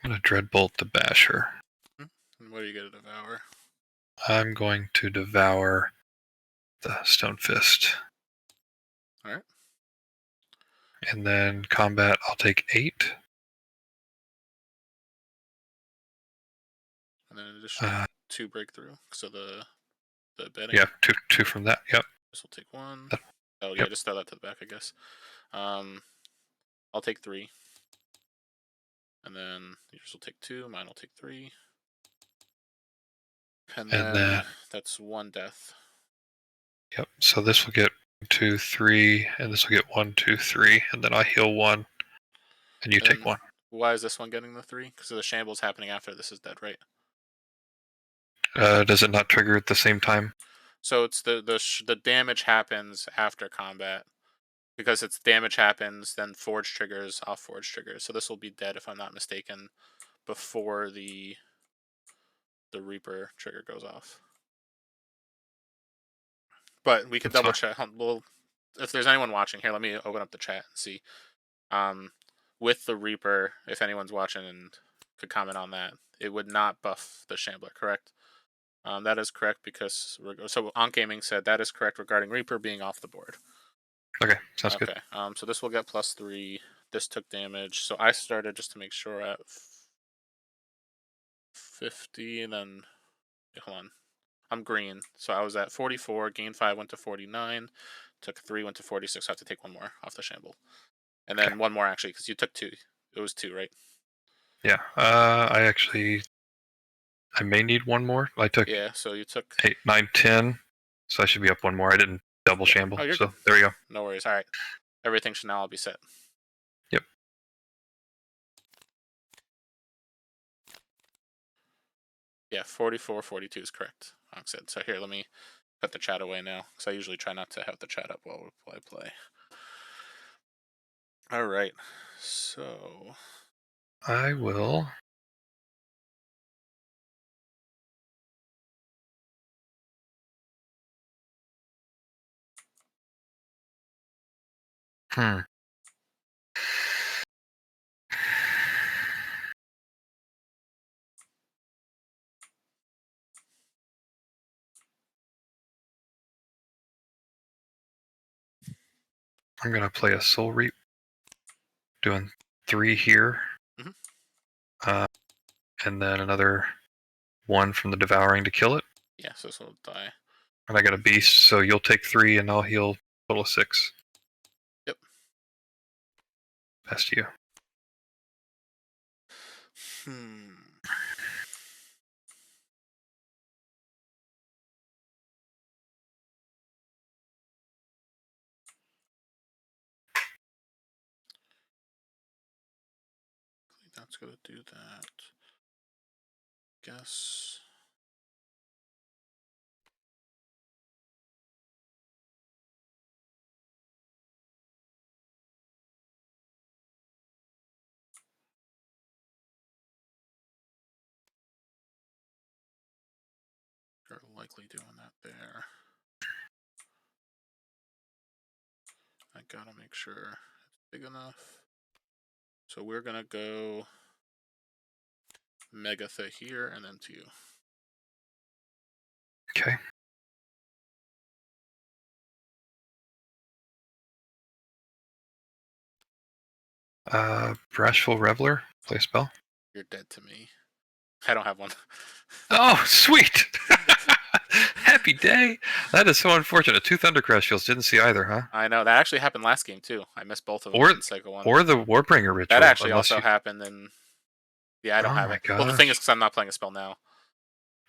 I'm going to Dreadbolt the Basher. And what are you going to devour? I'm going to devour the Stone Fist. Alright. And then combat, I'll take 8. And then an additional 2 breakthrough. So the betting. Yeah, two from that. Yep. This will take 1. That, oh yeah, just throw that to the back, I guess. I'll take 3. And then yours will take 2. Mine will take 3. And then that's 1 death. Yep. So this will get 2, 3, and this will get 1, 2, 3, and then I heal 1, and you take 1. Why is this one getting the 3? Because the shambles happening after this is dead, right? Does it not trigger at the same time? So it's the damage happens after combat. Because it's damage happens, then Forge triggers, off Forge triggers. So this will be dead if I'm not mistaken before the Reaper trigger goes off. But we can double check. Well, if there's anyone watching here, let me open up the chat and see. With the Reaper, if anyone's watching and could comment on that, it would not buff the Shambler, correct? That is correct because so On Gaming said that is correct regarding Reaper being off the board. Okay, sounds good. Okay. So this will get +3. This took damage, so I started just to make sure at 50, and then hold on. I'm green, so I was at 44. Gained 5, went to 49. Took 3, went to 46. So I have to take one more off the Shamble, and then one more actually because you took 2. It was 2, right? Yeah. I may need one more. I took So you took 8, 9, 10. So I should be up one more. I didn't double shamble. Oh, you're so good. There you go. No worries. All right. Everything should now all be set. Yep. Yeah, 44, 42 is correct. Ox said. So here, let me put the chat away now because I usually try not to have the chat up while I play. All right. So I will. I'm going to play a Soul Reap, doing 3 here, and then another 1 from the Devouring to kill it. Yeah, so this will die. And I got a Beast, so you'll take 3 and I'll heal total of 6. Yep. Pass to you. That's gonna do that. Guess. You're likely doing that there. I gotta make sure it's big enough. So we're gonna go Megatha here and then to you. Okay. Brashful Reveler, play a spell. You're dead to me. I don't have one. Oh, sweet! Happy day! That is so unfortunate. 2 Thundercrash Fields, didn't see either, huh? I know, that actually happened last game too. I missed both of them in Cycle 1. Or the Warbringer Ritual. That actually also happened in... Yeah, I don't have it. Gosh. Well, the thing is, because I'm not playing a spell now.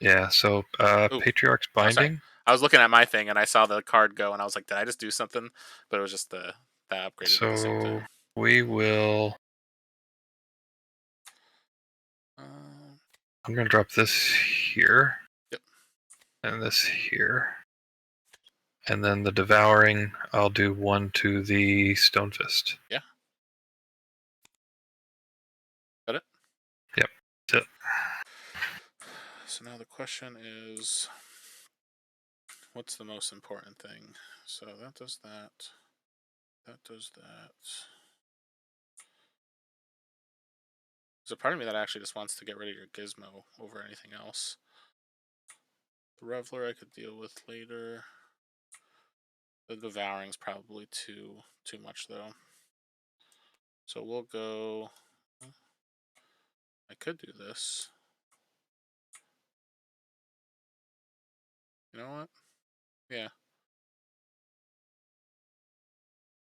Yeah, so Patriarch's Binding. I was looking at my thing and I saw the card go and I was like, did I just do something? But it was just the upgrade at the same time. We will... I'm going to drop this here. Yep. And this here. And then the Devouring, I'll do 1 to the Stonefist. Yeah. Got it? Yep, that's it. So now the question is, what's the most important thing? So that does that. That does that. There's a part of me that actually just wants to get rid of your Gizmo over anything else. The Reveler I could deal with later. The Devouring's probably too much though. So we'll go... I could do this. You know what? Yeah.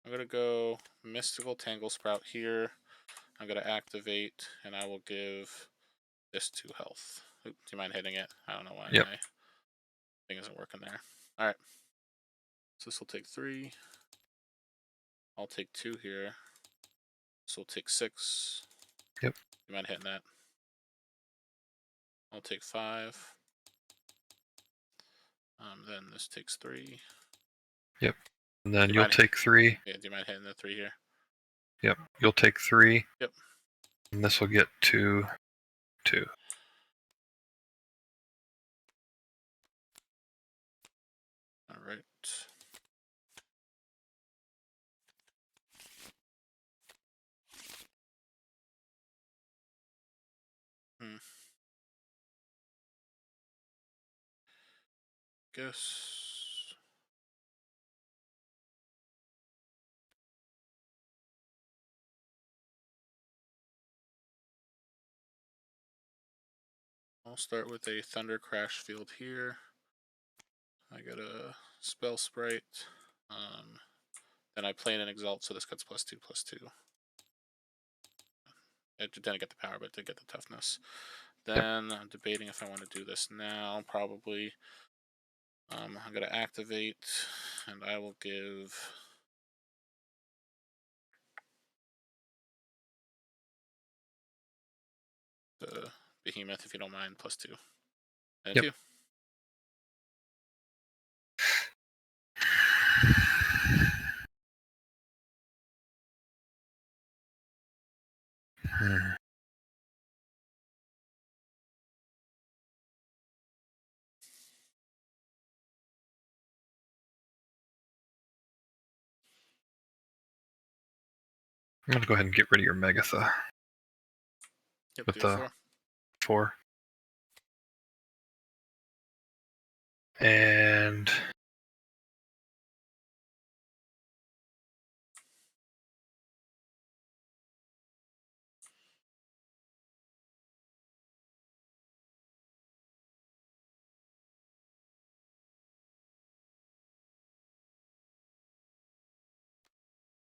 I'm going to go Mystical Tangle Sprout here. I'm going to activate, and I will give this 2 health. Oop, do you mind hitting it? I don't know why my thing isn't working there. Alright. So this will take 3. I'll take 2 here. This will take 6. Yep. You mind hitting that? I'll take 5. Then this takes 3. Yep. And then you'll take 3. Yeah, do you mind hitting the 3 here? Yep. You'll take 3. Yep. And this will get to 2. All right. Guess. I'll start with a Thunder Crash field here. I get a Spell Sprite. Then I play in an Exalt, so this gets +2/+2. It didn't get the power, but it did get the toughness. Then I'm debating if I want to do this now. Probably. I'm going to activate, and I will give the Behemoth, if you don't mind, +2. And Yep. 2. I'm gonna go ahead and get rid of your Megatha Yep, with do the 4. 4. And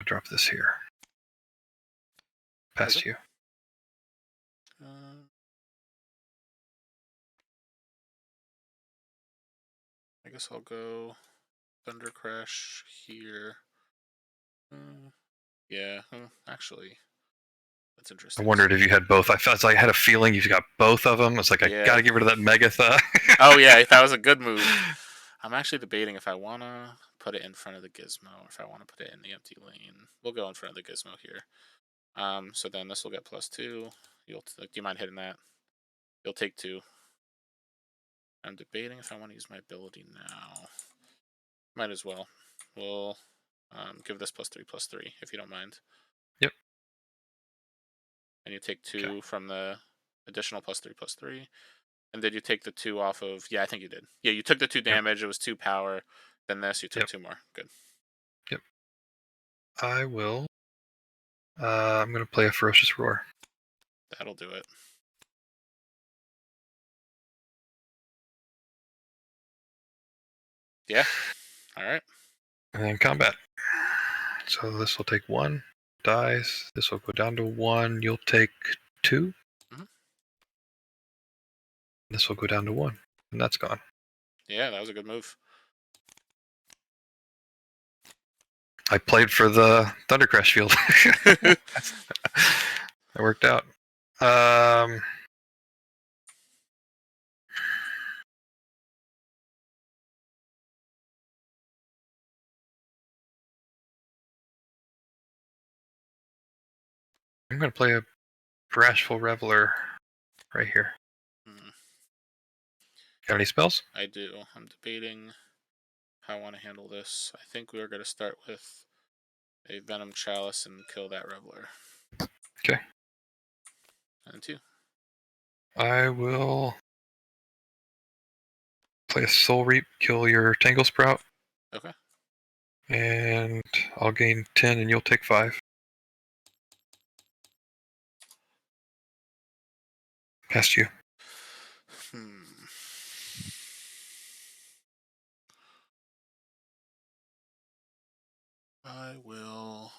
drop this here. Past Okay. you. I guess I'll go Thunder Crash here. Yeah, actually, that's I interesting. wondered if you had both. I felt like I had a feeling you've got both of them. It's like, Yeah. I gotta get rid of that Megatha. Oh yeah, that was a good move. I'm actually debating if I want to put it in front of the Gizmo or if I want to put it in the empty lane. We'll go in front of the Gizmo here. So then this will get +2. Do you mind hitting that? You'll take 2. I'm debating if I want to use my ability now. Might as well. We'll give this +3/+3 if you don't mind. Yep. And you take 2 from the additional +3/+3. And did you take the 2 off of? Yeah, I think you did. Yeah, you took the 2 damage. It was 2 power. Then this, you took 2 more. Good. Yep. I will. I'm gonna play a Ferocious Roar. That'll do it. Yeah. All right. And then combat. So this will take 1. Dies. This will go down to 1. You'll take 2. Mhm. This will go down to 1. And that's gone. Yeah, that was a good move. I played for the Thunder Crash field. That worked out. I'm going to play a Wrathful Reveler right here. Got any spells? I do. I'm debating how I want to handle this. I think we are going to start with a Venom Chalice and kill that Reveler. Okay. And 2. I will play a Soul Reap, kill your Tangle Sprout. Okay. And I'll gain 10 and you'll take 5. Past you. I will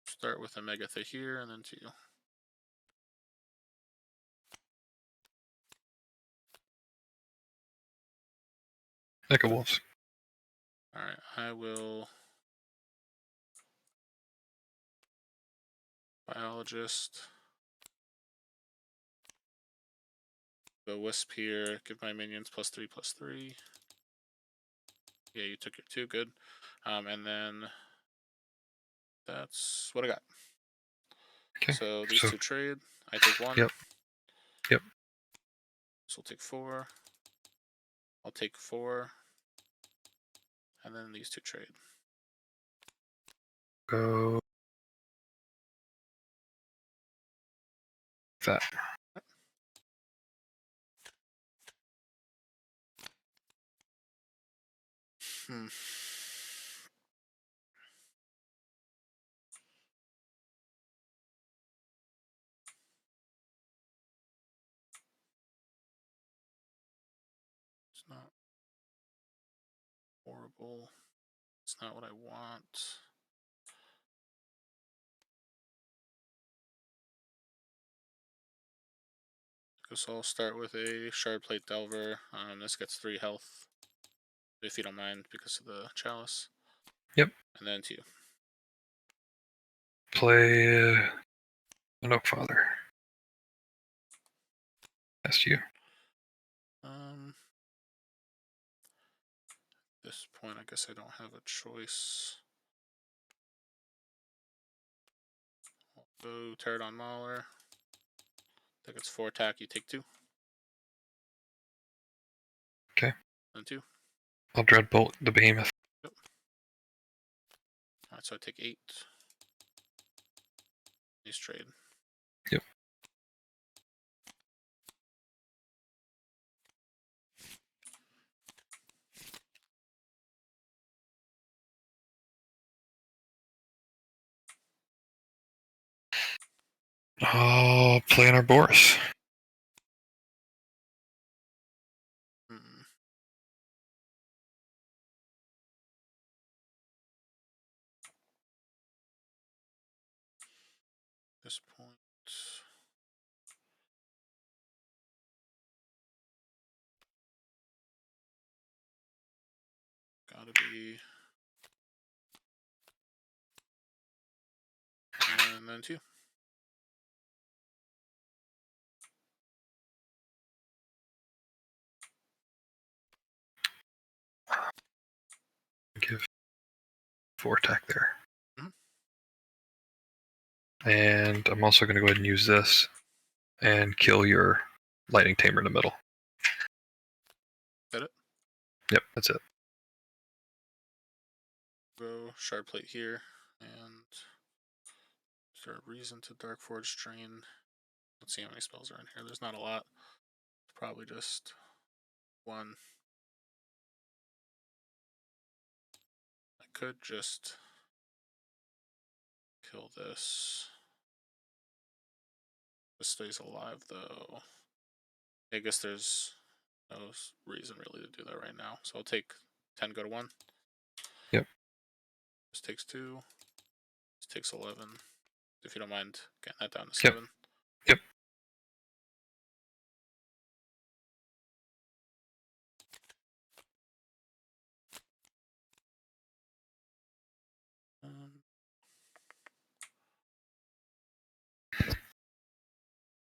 start with a Megatha here and then 2. Mecha Wolves. Alright, I will Biologist. Go Wisp here, give my minions +3/+3. Yeah, you took your 2, good. And then That's what I got. Okay. So these So- two trade. I take 1. Yep. Yep. This will take 4. I'll take 4. And then these two trade. Go. That. Hmm. It's not horrible. It's not what I want. So I'll start with a Shard Plate Delver. This gets 3 health, if you don't mind, because of the Chalice. Yep. And then 2. Play an Oak Father. That's you. This point, I guess I don't have a choice. I'll go Pterodon Mauler. I think it's 4 attack. You take 2. Okay. Then 2. I'll Dreadbolt the Behemoth. Yep. Alright, so I take 8. These trade. Yep. I'll play an Arboreus. This point. Gotta be. And then 2. Give 4 attack there. Mhm. And I'm also going to go ahead and use this and kill your Lightning Tamer in the middle. That it? Yep, that's it. Go Shard Plate here. And is there a reason to Dark Forge Drain? Let's see how many spells are in here. There's not a lot. Probably just 1. I could just kill this. This stays alive though. I guess there's no reason really to do that right now. So I'll take 10, go to 1. Yep. This takes 2. This takes 11. If you don't mind getting that down to Yep. 7. Yep.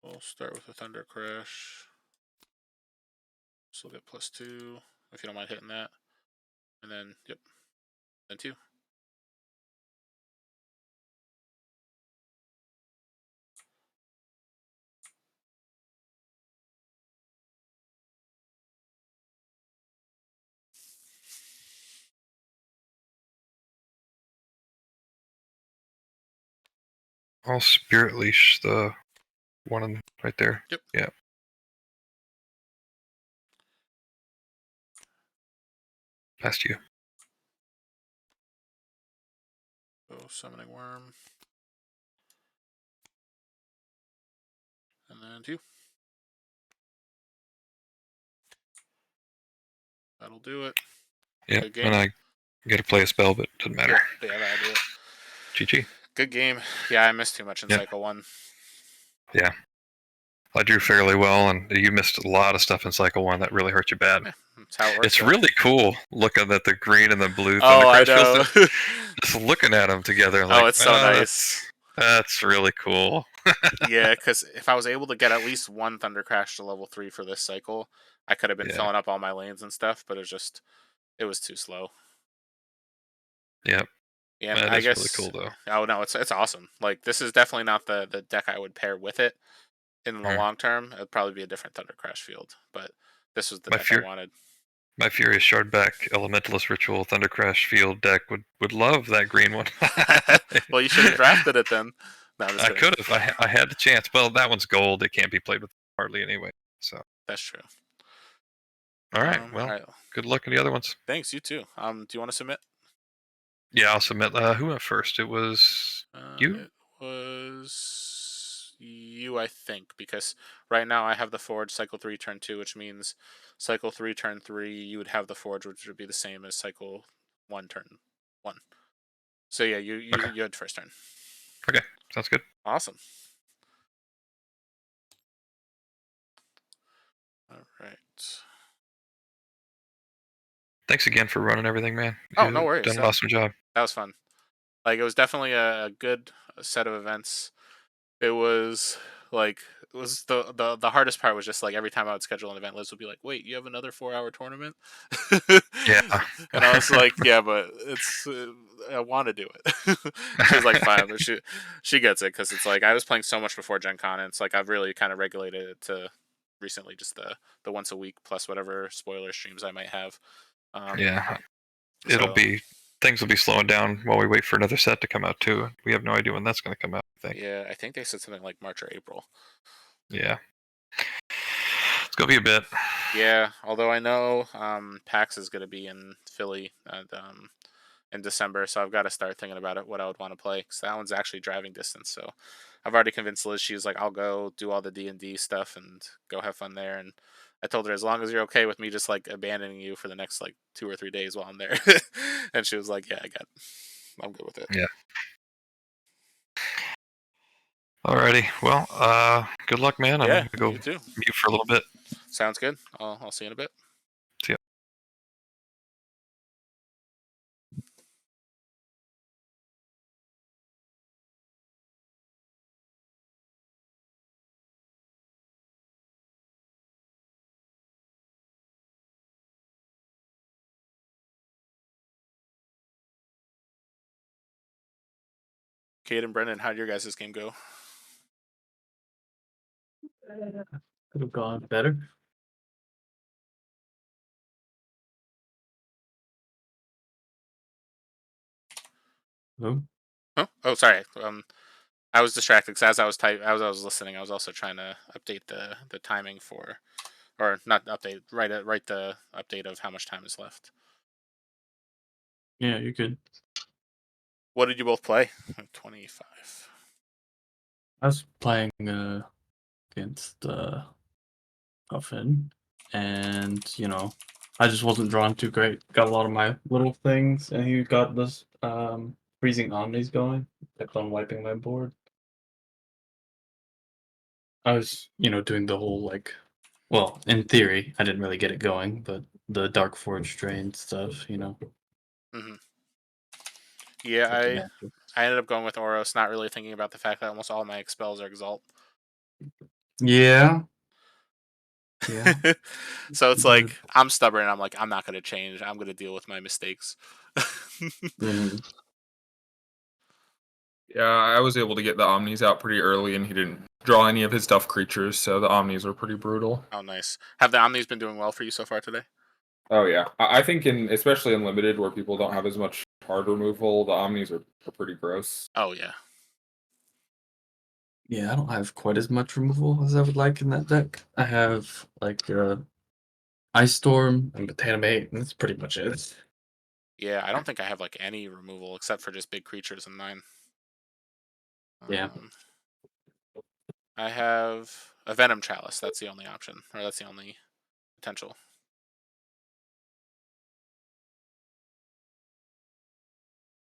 We'll start with a Thunder Crash. So we'll get +2, if you don't mind hitting that. And then, yep, then 2. I'll Spirit Leash the one right there. Yep. Yeah. Past you. So Summoning Worm. And then 2. That'll do it. Yep. Good game. And I get to play a spell, but it doesn't matter. Yeah, that'll do it. GG. Good game. Yeah, I missed too much in Yep. Cycle 1. Yeah. I drew fairly well, and you missed a lot of stuff in Cycle 1 that really hurt you bad. Yeah, that's how it works. It's really cool looking at the green and the blue Oh, I Thunder Crash know. just looking at them together. Oh, Like, it's so nice. That's really cool. Yeah, because if I was able to get at least 1 Thunder Crash to level 3 for this cycle, I could have been filling up all my lanes and stuff, but it was too slow. Yep. Yeah, and That I is really guess. cool though. Oh no, it's awesome. Like this is definitely not the deck I would pair with it in the Mhm. long term. It'd probably be a different Thunder Crash field, but this was the My deck I fear, wanted. my Furious Shardback Elementalist Ritual Thunder Crash Field deck would love that green one. Well, you should have drafted it then. No, I'm just I kidding. could have. I had the chance. Well, that one's gold. It can't be played with hardly anyway. So, That's true. all right. All Well, right. good luck in the other ones. Thanks. You too. Do you want to submit? Yeah, I'll submit. Who went first? It was you. It was you, I think, because right now I have the Forge cycle 3 turn 2, which means cycle 3 turn 3 you would have the Forge, which would be the same as cycle 1 turn 1. So yeah, Okay. you had first turn. Okay, sounds good. Awesome. All right. Thanks again for running everything, man. Oh, You've no worries. done an awesome job. That was fun. Like it was definitely a good set of events. It was like it was the hardest part was just like every time I would schedule an event, Liz would be like, "Wait, you have another 4-hour tournament?" Yeah. And I was like, "Yeah, but it's I want to do it." She was like, "Fine," but she gets it because it's like I was playing so much before Gen Con, and it's like I've really kind of regulated it to recently just the once a week plus whatever spoiler streams I might have. Yeah. So Things will be slowing down while we wait for another set to come out too. We have no idea when that's going to come out. I think. yeah, I think they said something like March or April. Yeah. It's gonna be a bit. Yeah, although I know PAX is going to be in Philly in December, so I've got to start thinking about it, what I would want to play, because that one's actually driving distance. So I've already convinced Liz. She's like, I'll go do all the D&D stuff and go have fun there. And I told her, as long as you're okay with me just like abandoning you for the next like 2 or 3 days while I'm there. And she was like, yeah, I'm good with it. Yeah. Alrighty. Well, good luck, man. I'm Yeah, gonna go you too. mute for a little bit. Sounds good. I'll see you in a bit. See ya. Kate and Brendan, how'd your guys' game go? Could have gone better. No? Huh? Oh, sorry. I was distracted because as I was listening, I was also trying to update the timing for, or not update, write the update of how much time is left. Yeah, you could. What did you both play? 25. I was playing against Puffin, and I just wasn't drawn too great. Got a lot of my little things, and he got this freezing omnis going. Kept on wiping my board. I was, doing the whole like, well, in theory, I didn't really get it going, but the Dark Forge drain stuff, Hmm. Yeah, took the matches. I ended up going with Oros, not really thinking about the fact that almost all my expels are Exalt. Yeah, yeah. So it's like I'm stubborn. I'm like I'm not going to change. I'm going to deal with my mistakes. Mhm. Yeah, I was able to get the Omnis out pretty early, and he didn't draw any of his tough creatures, so the Omnis were pretty brutal. Oh, nice. Have the Omnis been doing well for you so far today? Oh yeah, I think especially in limited where people don't have as much card removal, the Omnis are pretty gross. Oh yeah. Yeah, I don't have quite as much removal as I would like in that deck. I have like Ice Storm and Botanimate, and that's pretty much it. Yeah, I don't think I have like any removal except for just big creatures in mine. Yeah. I have a Venom Chalice. That's the only option, or that's the only potential.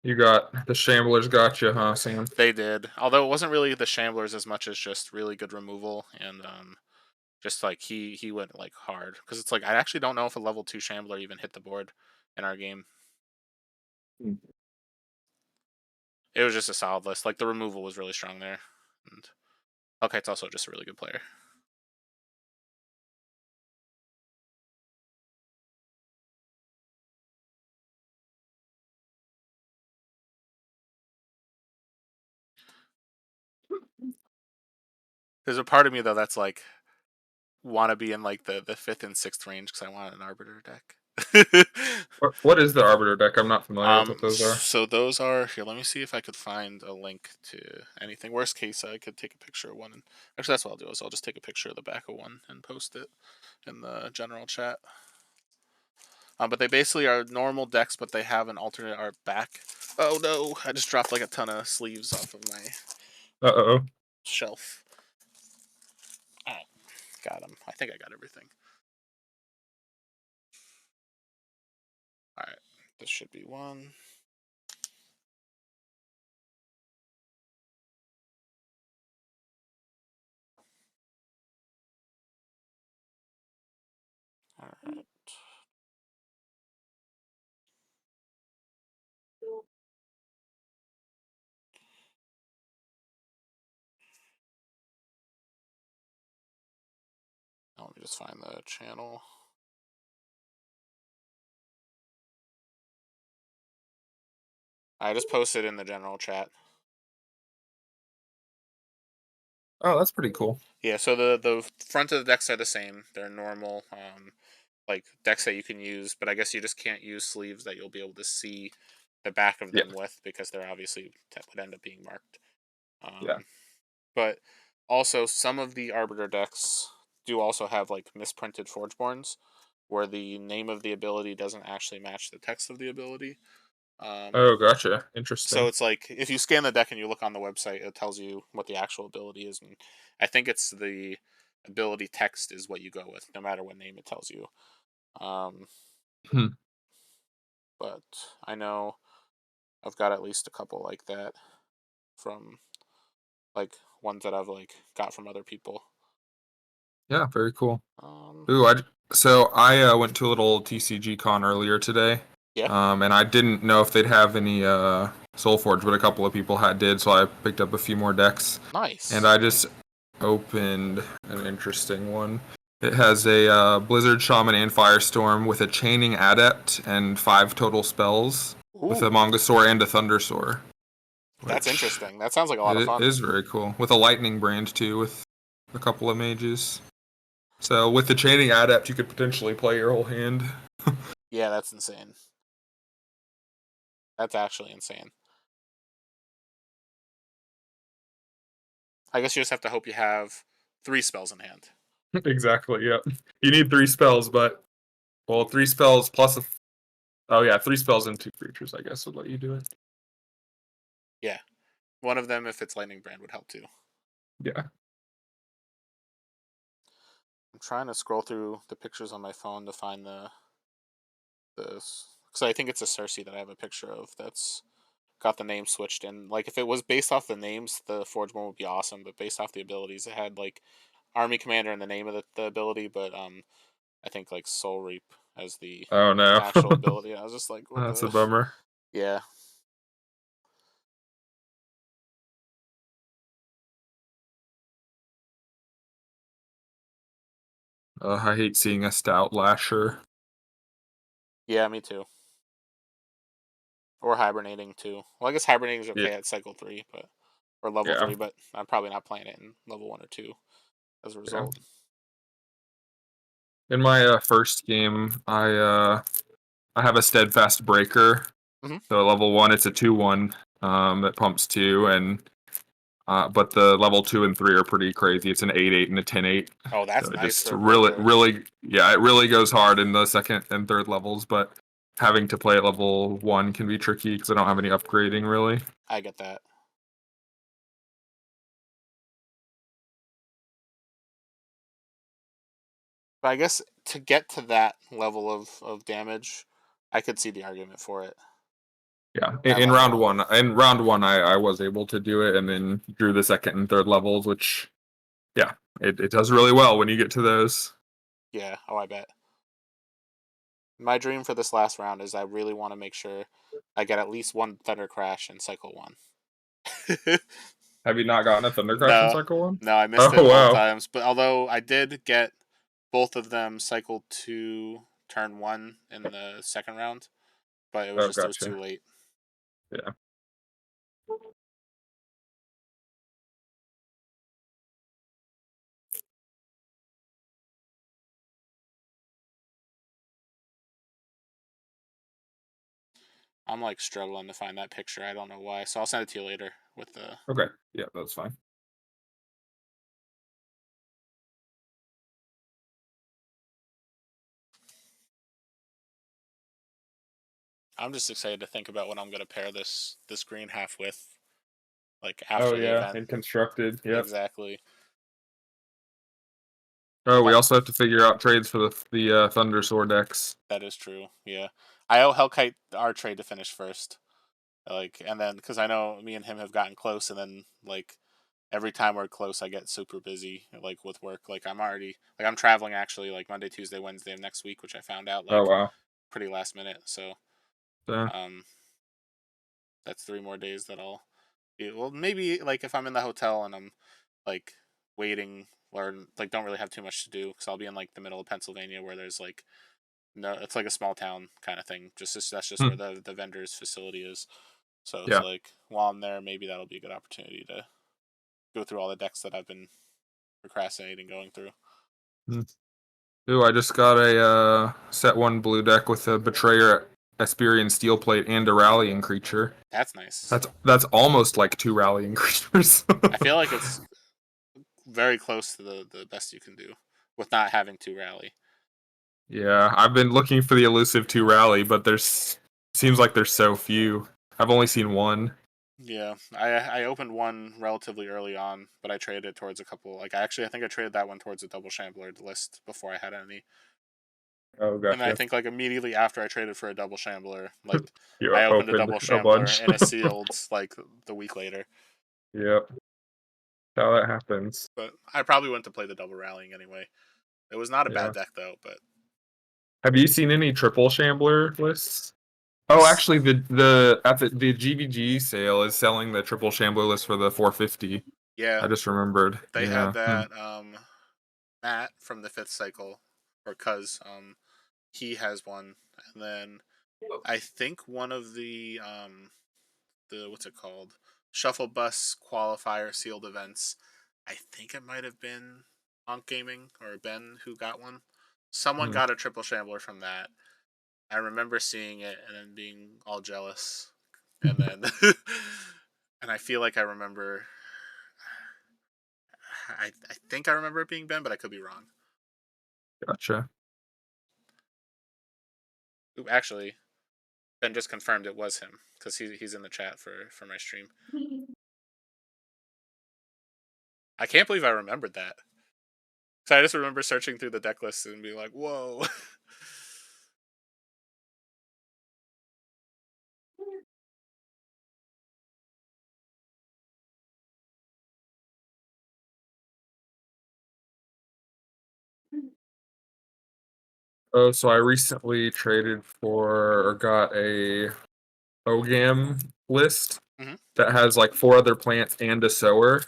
You got the Shamblers got you, huh, Sam? They did, although it wasn't really the Shamblers as much as just really good removal and just like he went like hard because it's like I actually don't know if a level 2 Shambler even hit the board in our game. It was just a solid list. Like the removal was really strong there, and okay, it's also just a really good player. There's a part of me though that's like want to be in like the 5th and 6th range because I want an Arbiter deck. What is the Arbiter deck? I'm not familiar with what those are. So those are here. Let me see if I could find a link to anything. Worst case, I could take a picture of one. And actually, that's what I'll do. Is I'll just take a picture of the back of one and post it in the general chat. But they basically are normal decks, but they have an alternate art back. Oh no! I just dropped like a ton of sleeves off of my shelf. Oh, got them. I think I got everything. All right, this should be one. All right. Let me just find the channel. I just posted in the general chat. Oh, that's pretty cool. Yeah, so the front of the decks are the same. They're normal, like decks that you can use, but I guess you just can't use sleeves that you'll be able to see the back of them with because they're obviously would end up being marked. Yeah. But also some of the Arbiter decks do also have like misprinted Forgeborns, where the name of the ability doesn't actually match the text of the ability. Oh, gotcha. Interesting. So it's like if you scan the deck and you look on the website, it tells you what the actual ability is, and I think it's the ability text is what you go with, no matter what name it tells you. But I know I've got at least a couple like that from like ones that I've like got from other people. Yeah, very cool. I went to a little TCG con earlier today. Yeah. And I didn't know if they'd have any SolForge, but a couple of people did, so I picked up a few more decks. Nice. And I just opened an interesting one. It has a Blizzard Shaman and Firestorm with a Chaining Adept and 5 total spells, with a Mongosaur and a Thundersaur. That's interesting. That sounds like a lot of fun. It is very cool. With a Lightning Brand, too, with a couple of mages. So with the Chaining Adept, you could potentially play your whole hand. Yeah, that's insane. That's actually insane. I guess you just have to hope you have 3 spells in hand. Exactly, yeah. You need 3 spells, but... Well, 3 spells plus a... Oh, yeah, 3 spells and 2 creatures, I guess, would let you do it. Yeah. One of them, if it's Lightning Brand, would help too. Yeah. I'm trying to scroll through the pictures on my phone to find because I think it's a Cersei that I have a picture of that's got the name switched in. Like if it was based off the names, the Forge one would be awesome, but based off the abilities, it had like Army Commander and the name of the ability, but I think like Soul Reap as the actual ability. I was just like, what That's a bummer. Yeah. I hate seeing a Stout Lasher. Yeah, me too. Or Hibernating too. Well, I guess Hibernating is okay at cycle 3, or level 3, but I'm probably not playing it in level 1 or 2 as a result. In my first game, I have a Steadfast Breaker. So level 1, it's a 2/1 that pumps 2, and but the level 2 and 3 are pretty crazy. It's an 8/8 and a 10/8. Oh, that's so nice. Just really, yeah, it really goes hard in the 2nd and 3rd levels. But having to play at level 1 can be tricky because I don't have any upgrading really. I get that. But I guess to get to that level of damage, I could see the argument for it. Yeah, in round 1, I was able to do it, and then drew the 2nd and 3rd levels, which, yeah, it does really well when you get to those. Yeah, I bet. My dream for this last round is I really want to make sure I get at least 1 Thunder Crash in cycle 1. Have you not gotten a Thunder Crash in cycle 1? No, I missed it both times. But although I did get both of them cycle 2, turn 1 in the 2nd round, but it was it was too late. Yeah. I'm like struggling to find that picture. I don't know why. So I'll send it to you later with the. Okay. Yeah, that's fine. I'm just excited to think about what I'm gonna pair this green half with, like after Oh the yeah, event. and constructed. Yep. Exactly. Oh, we also have to figure out trades for the Thunder Sword decks. That is true. Yeah, I owe Hellkite our trade to finish first. Like, and then because I know me and him have gotten close, and then like every time we're close, I get super busy like with work. Like I'm traveling actually like Monday, Tuesday, Wednesday of next week, which I found out Oh like wow. pretty last minute. So So, that's 3 more days that I'll. Well, maybe like if I'm in the hotel and I'm like waiting or like don't really have too much to do because I'll be in like the middle of Pennsylvania where there's like no, it's like a small town kind of thing. That's just where the vendor's facility is. So it's yeah. like while I'm there, maybe that'll be a good opportunity to go through all the decks that I've been procrastinating going through. Ooh, I just got a set 1 blue deck with a Betrayer, Esperion Steel Plate, and a Rallying Creature. That's nice. That's almost like 2 Rallying Creatures. I feel like it's very close to the best you can do with not having to rally. Yeah, I've been looking for the elusive 2 Rally, but seems like there's so few. I've only seen 1. Yeah, I opened one relatively early on, but I traded it towards a couple. Like I think I traded that one towards a double shambler list before I had any. Oh, And I gotcha. think like immediately after I traded for a double shambler, like You I opened a opened double a shambler bunch. and a sealed like the week later. Yep. How that happens. But I probably went to play the double rallying anyway. It was not a Yeah. bad deck though, but Have you seen any triple shambler lists? Oh, actually, the GVG sale is selling the triple shambler list for the 450. yeah, I just remembered. they Yeah. had that Matt from the fifth cycle or he has one, and then I think one of the what's it called, shuffle bus qualifier sealed events. I think it might have been Honk Gaming or Ben who got one. Someone Hmm. got a triple shambler from that. I remember seeing it and then being all jealous, and then and I feel like I remember. I think I remember it being Ben, but I could be wrong. Gotcha. Ooh, actually, Ben just confirmed it was him because he's in the chat for my stream. I can't believe I remembered that. So I just remember searching through the deck list and being like, "Whoa." Oh, so I recently traded for or got a OGAM list Mhm. that has like 4 other plants and a sower.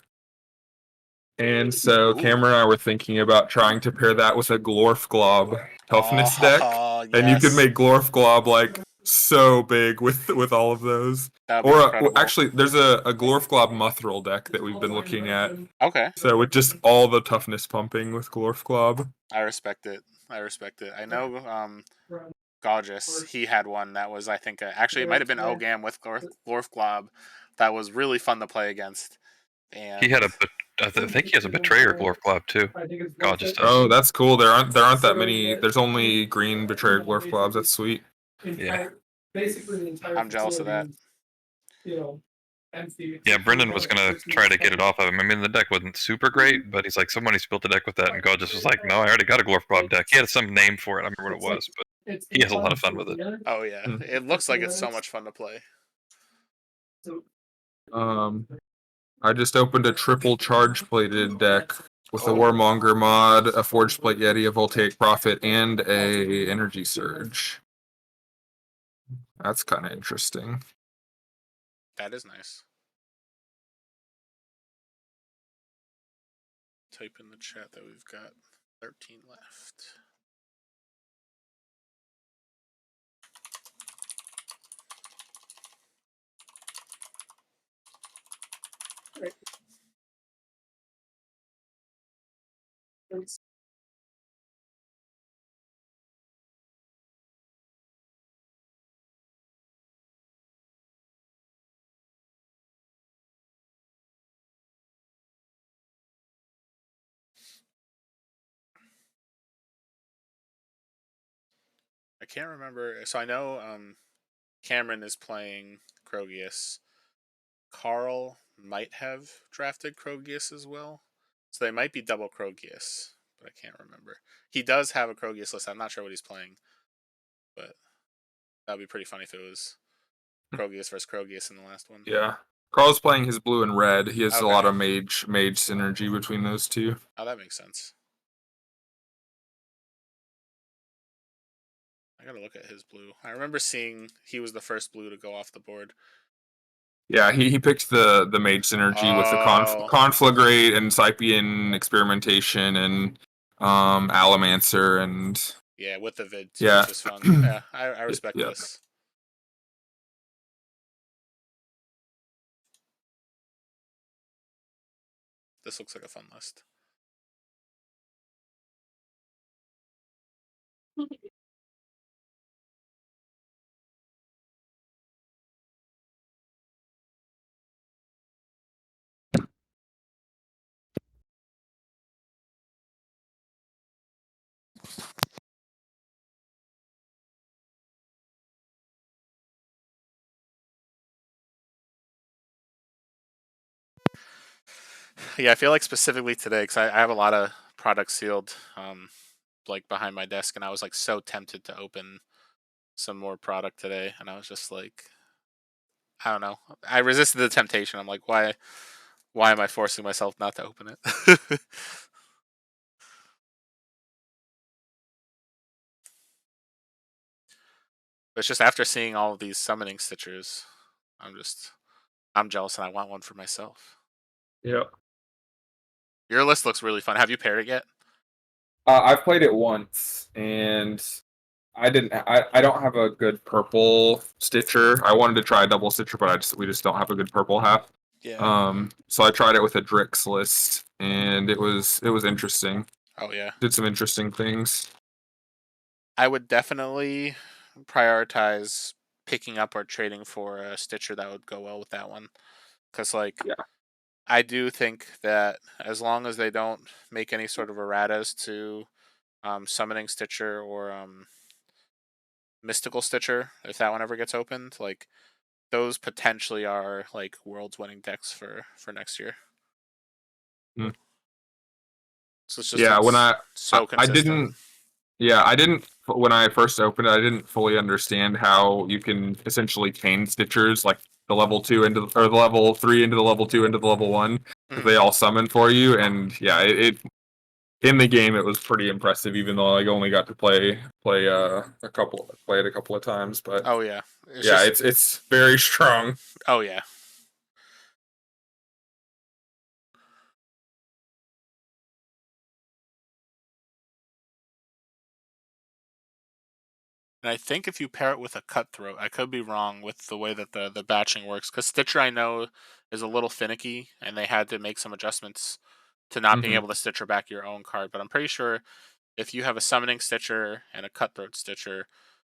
And so Cameron and I were thinking about trying to pair that with a Glorf Glob toughness deck. Oh, And you could yes. make Glorf Glob like so big with all of those. That'd be Or incredible. actually, there's a Glorf Glob Muthril deck that we've been looking at. Okay. So with just all the toughness pumping with Glorf Glob. I respect it. I know Gorgeous, he had one that was, I think, actually it might have been Ogam with Glorf Glob that was really fun to play against. And He had I think he has a Betrayer Glorf Glob too. God just does. Oh, that's cool. There aren't that many. There's only green Betrayer Glorf Globs. That's sweet. Yeah. I'm jealous of that. Yeah, Brendan was gonna try to get it off of him. I mean, the deck wasn't super great, but he's like, somebody built a deck with that, and God just was like, no, I already got a Glorf Glob deck. He had some name for it. I remember what it was, but he has a lot of fun with it. Oh yeah, it looks like it's so much fun to play. I just opened a triple charge plated deck with a Warmonger mod, a Forged Plate Yeti, a Voltaic Prophet, and a Energy Surge. That's kind of interesting. That is nice. Type in the chat that we've got 13 left. I can't remember. So I know Cameron is playing Krogius. Carl might have drafted Krogius as well. So they might be double Krogius, but I can't remember. He does have a Krogius list. I'm not sure what he's playing, but that would be pretty funny if it was Krogius versus Krogius in the last one. Yeah. Carl's playing his blue and red. He has a lot Okay. of mage synergy between those two. Oh, that makes sense. I gotta look at his blue. I remember seeing he was the first blue to go off the board. Yeah, he picked the mage synergy with the Oh. Conflagrate and Cypian experimentation and Alamancer and Yeah, with the vid too, yeah. which is fun. Yeah, I respect Yeah. this. This looks like a fun list. Yeah, I feel like specifically today, because I have a lot of products sealed, like behind my desk, and I was like so tempted to open some more product today, and I was just like, I don't know. I resisted the temptation. I'm like, why am I forcing myself not to open it? But it's just after seeing all of these summoning stitchers, I'm jealous and I want one for myself. Yeah. Your list looks really fun. Have you paired it yet? I've played it once, and I didn't. I don't have a good purple stitcher. I wanted to try a double stitcher, but we just don't have a good purple half. Yeah. So I tried it with a Drix list, and it was interesting. Oh yeah. Did some interesting things. I would definitely prioritize picking up or trading for a stitcher that would go well with that one, because like Yeah. I do think that as long as they don't make any sort of erratas to summoning stitcher or mystical stitcher, if that one ever gets opened, like those potentially are like world's winning decks for next year. Mm. So it's just not when so I consistent. didn't. Yeah, I didn't when I first opened it. I didn't fully understand how you can essentially chain stitchers like the level 2 into or the level 3 into the level 2 into the level 1 because they all summon for you. And yeah, it in the game it was pretty impressive. Even though I only got to play it a couple of times, but Oh yeah, it's very strong. Oh yeah. And I think if you pair it with a cutthroat, I could be wrong with the way that the batching works, because Stitcher I know is a little finicky, and they had to make some adjustments to not being able to Stitcher back your own card. But I'm pretty sure if you have a summoning Stitcher and a cutthroat Stitcher,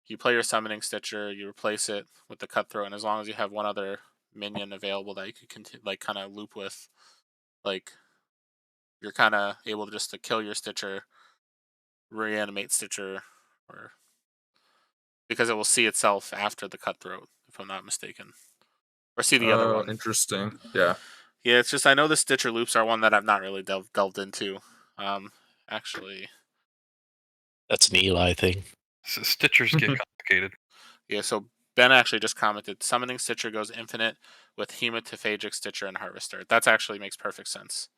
you play your summoning Stitcher, you replace it with the cutthroat, and as long as you have one other minion available that you could like kind of loop with, like you're kind of able to just to kill your Stitcher, reanimate Stitcher, or because it will see itself after the cutthroat, if I'm not mistaken, or see the other Oh, one. interesting. Yeah. Yeah, it's just I know the Stitcher loops are one that I've not really delved into. Actually, That's an Eli thing. Stitchers get complicated. yeah. So Ben actually just commented: summoning Stitcher goes infinite with Hematophagic Stitcher and Harvester. That's actually makes perfect sense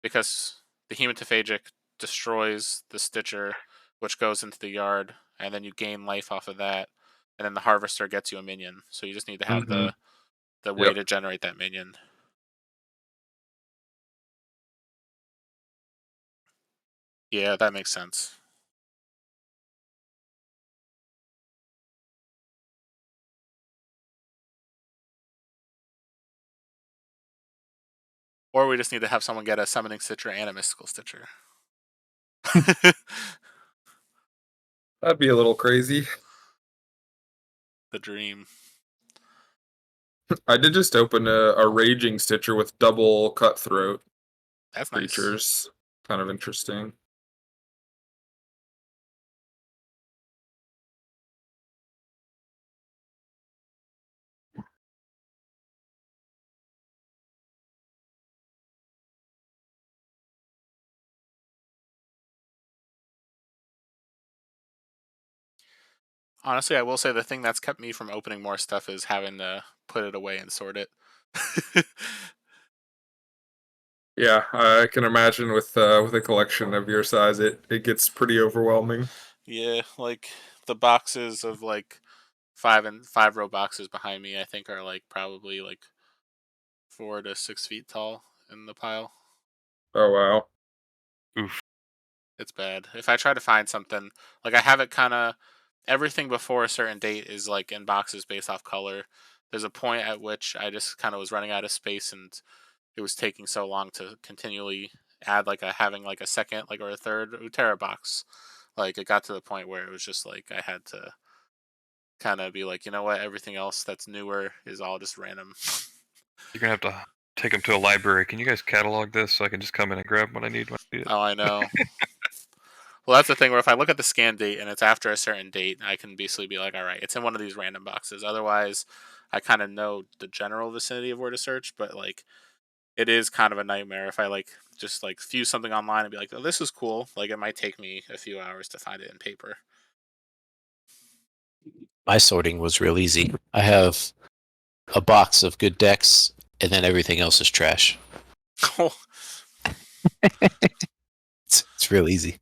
because the Hematophagic destroys the Stitcher, which goes into the yard, and then you gain life off of that, and then the Harvester gets you a minion. So you just need to have the way to generate that minion. Yeah, that makes sense. Or we just need to have someone get a summoning Stitcher and a mystical Stitcher. That'd be a little crazy. The dream. I did just open a raging Stitcher with double cutthroat That's creatures. Nice. Kind of interesting. Honestly, I will say the thing that's kept me from opening more stuff is having to put it away and sort it. Yeah, I can imagine with a collection of your size, it gets pretty overwhelming. Yeah, like the boxes of like 5 row boxes behind me, I think are like probably like 4 to 6 feet tall in the pile. Oh wow. Oof. It's bad. If I try to find something, like I have it kind of everything before a certain date is like in boxes based off color. There's a point at which I just kind of was running out of space and it was taking so long to continually add like having like a second like or a third Utera box. Like it got to the point where it was just like I had to kind of be like, you know what, everything else that's newer is all just random. You're gonna have to take them to a library. Can you guys catalog this so I can just come in and grab what I need when I need it? Oh, I know. Well, that's the thing where if I look at the scan date and it's after a certain date, I can basically be like, all right, it's in one of these random boxes. Otherwise, I kind of know the general vicinity of where to search, but like it is kind of a nightmare if I like just like view something online and be like, oh, this is cool. Like it might take me a few hours to find it in paper. My sorting was real easy. I have a box of good decks, and then everything else is trash. It's real easy.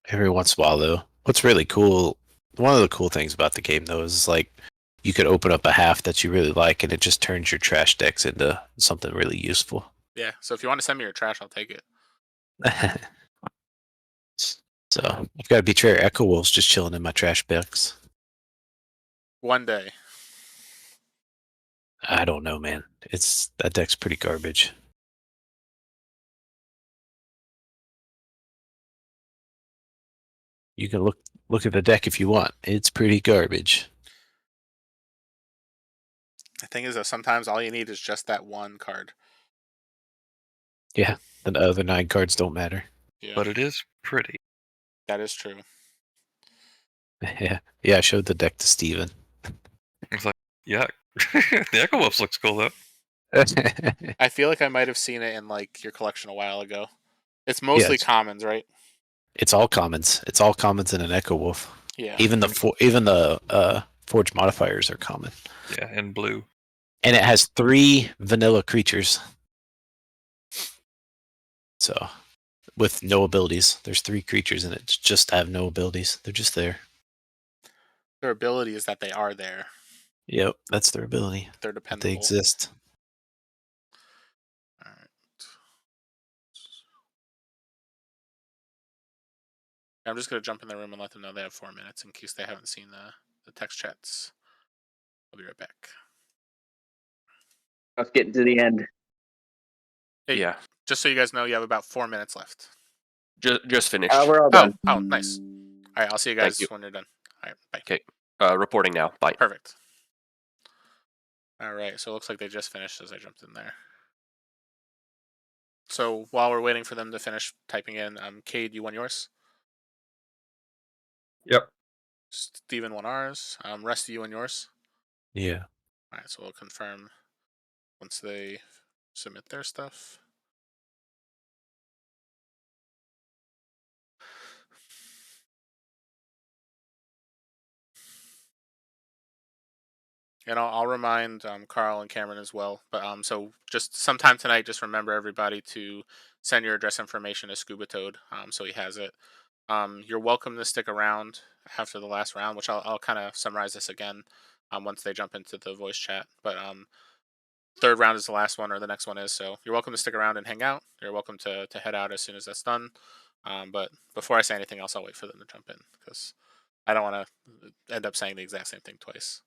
Every once in a while, though, what's really cool, one of the cool things about the game, though, is like you could open up a half that you really like, and it just turns your trash decks into something really useful. Yeah. So if you want to send me your trash, I'll take it. So I've got to be fair. Echo Wolf's just chilling in my trash decks. One day. I don't know, man. That deck's pretty garbage. You can look at the deck if you want. It's pretty garbage. The thing is, though, sometimes all you need is just that one card. Yeah, the other 9 cards don't matter. Yeah, But it is pretty. that is true. Yeah, I showed the deck to Steven. It's like, yeah, the Echo Wolf looks cool though. I feel like I might have seen it in like your collection a while ago. It's mostly commons, right? It's all commons. It's all commons in an Echo Wolf. Yeah. Even the Forge modifiers are common. Yeah, in blue. And it has 3 vanilla creatures. So, with no abilities. There's 3 creatures in it. Just have no abilities. They're just there. Their ability is that they are there. Yep, that's their ability. They're They dependable. exist. All right. I'm just gonna jump in the room and let them know they have 4 minutes in case they haven't seen the text chats. I'll be right back. Let's get to the end. Hey, Yeah, just so you guys know, you have about 4 minutes left. just finished. We're all done. Oh, nice. All right, I'll see you guys you. when you're done. All right, bye. Okay, reporting now. Bye. Perfect. All right, so it looks like they just finished as I jumped in there. So while we're waiting for them to finish typing in, Cade, you won yours. Yep. Steven won ours. Rusty, you won yours. Yeah. All right, so we'll confirm once they submit their stuff. And I'll remind Carl and Cameron as well. But so just sometime tonight, just remember everybody to send your address information to Scuba Toad, so he has it. You're welcome to stick around after the last round, which I'll kind of summarize this again once they jump into the voice chat. But third round is the last one, or the next one is. So you're welcome to stick around and hang out. You're welcome to head out as soon as that's done. But before I say anything else, I'll wait for them to jump in because I don't want to end up saying the exact same thing twice.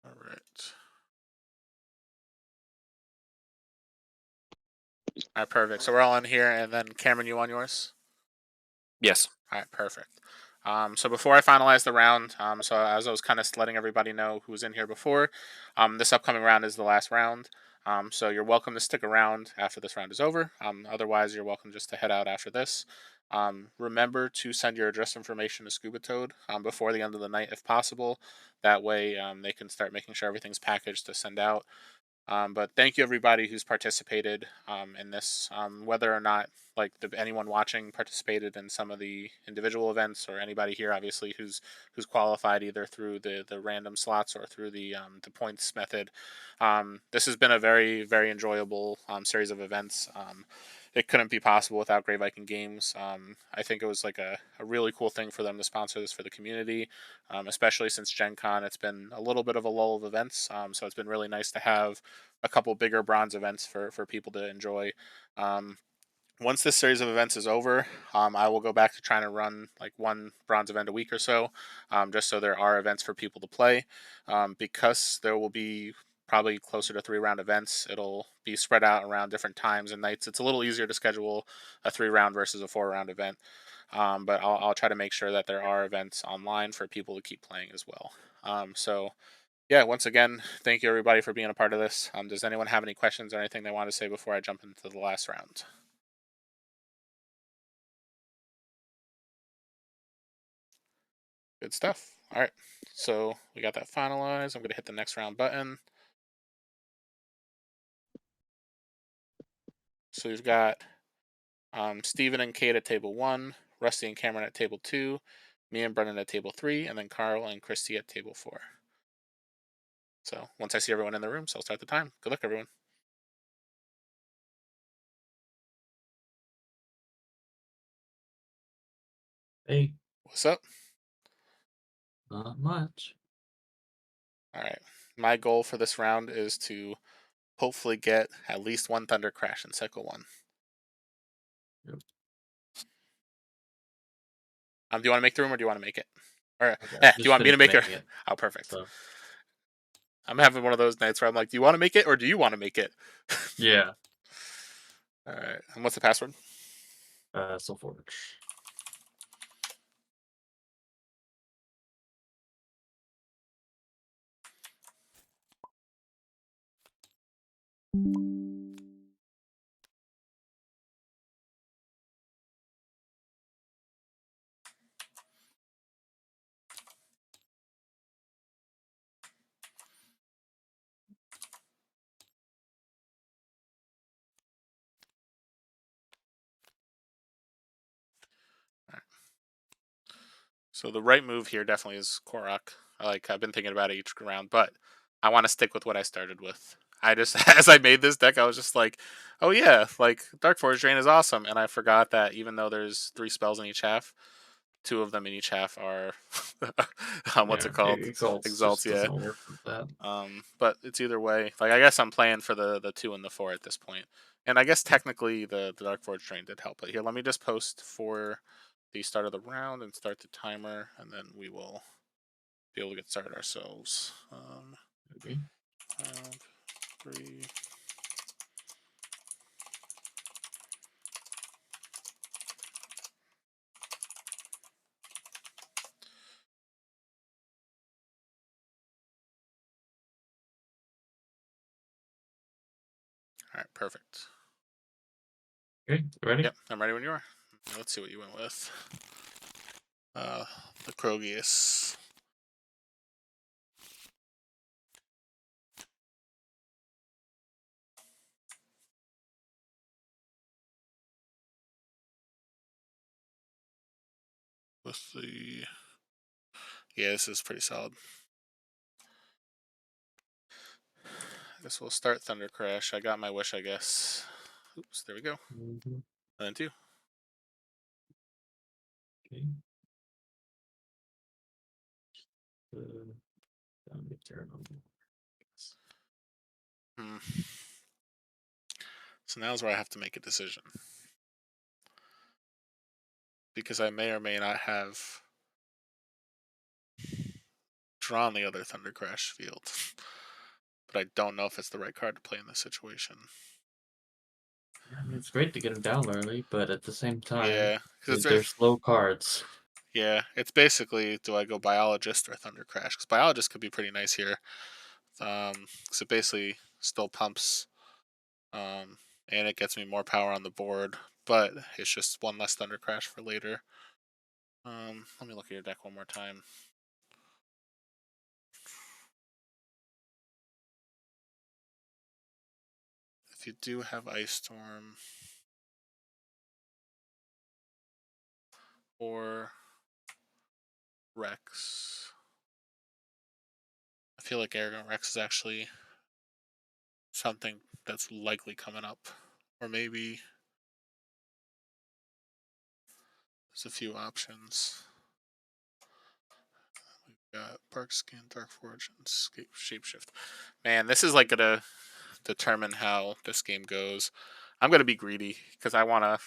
All right. All right, perfect. So we're all in here, and then Cameron, you on yours? Yes. All right, perfect. So before I finalize the round, so as I was kind of letting everybody know who was in here before, this upcoming round is the last round. So you're welcome to stick around after this round is over. Otherwise, you're welcome just to head out after this. Remember to send your address information to Scuba Toad before the end of the night if possible. That way they can start making sure everything's packaged to send out. But thank you everybody who's participated in this, whether or not anyone watching participated in some of the individual events, or anybody here obviously who's qualified either through the random slots or through the points method. This has been a very very enjoyable series of events. It couldn't be possible without Great Viking Games. I think it was like a really cool thing for them to sponsor this for the community, especially since Gen Con. It's been a little bit of a lull of events, so it's been really nice to have a couple bigger bronze events for people to enjoy. Once this series of events is over, I will go back to trying to run like one bronze event a week or so, just so there are events for people to play. Because there will be probably closer to 3-round events, it'll be spread out around different times and nights. It's a little easier to schedule a 3-round versus a 4-round event. But I'll try to make sure that there are events online for people to keep playing as well. So yeah, once again, thank you everybody for being a part of this. Does anyone have any questions or anything they want to say before I jump into the last round? Good stuff. All right, so we got that finalized. I'm going to hit the next round button. So we've got Steven and Kate at table 1, Rusty and Cameron at table 2, me and Brennan at table 3, and then Carl and Christy at table 4. So once I see everyone in the room, so I'll start the time. Good luck, everyone. Hey, What's up? not much. All right. My goal for this round is to hopefully get at least one Thunder Crash in cycle 1. Yep. Do you want to make the room or do you want to make it? Or Okay, do you want me to make it? it? Oh, perfect. So, I'm having one of those nights where I'm like, do you want to make it or do you want to make it? yeah, All right. And what's the password? SolForge. So the right move here definitely is Korok. I've been thinking about it each round, but I want to stick with what I started with. I just as I made this deck, I was just like, oh yeah, like Dark Forge Drain is awesome, and I forgot that even though there's 3 spells in each half, 2 of them in each half are what's it called? Exalts Exalts, just yeah. doesn't work with that. But it's either way. Like I guess I'm playing for the 2 and the 4 at this point. And I guess technically the Dark Forge Drain did help. But here, let me just post for the start of the round and start the timer, and then we will be able to get started ourselves. Okay. Round 3. All right, perfect. Okay, ready? Yep, I'm ready when you are. Let's see what you went with. The Krogius. With the... Yeah, this is pretty solid. I guess we'll start Thunder Crash. I got my wish, I guess. Oops, there we go. Mm-hmm. And then 2. Okay. Turn on. So now's where I have to make a decision. Because I may or may not have drawn the other Thunder Crash field. But I don't know if it's the right card to play in this situation. I mean, it's great to get them down early, but at the same time, Yeah, because they're slow cards. Yeah, it's basically, do I go biologist or thunder crash? Because biologist could be pretty nice here. So it basically still pumps, and it gets me more power on the board, but it's just one less thunder crash for later. Let me look at your deck one more time. If you do have Ice Storm or Rex, I feel like Arrogant Rex is actually something that's likely coming up. Or maybe there's a few options. We've got Bark Skin, Dark Forge, and Shapeshift. Man, this is like gonna determine how this game goes. I'm gonna be greedy because I want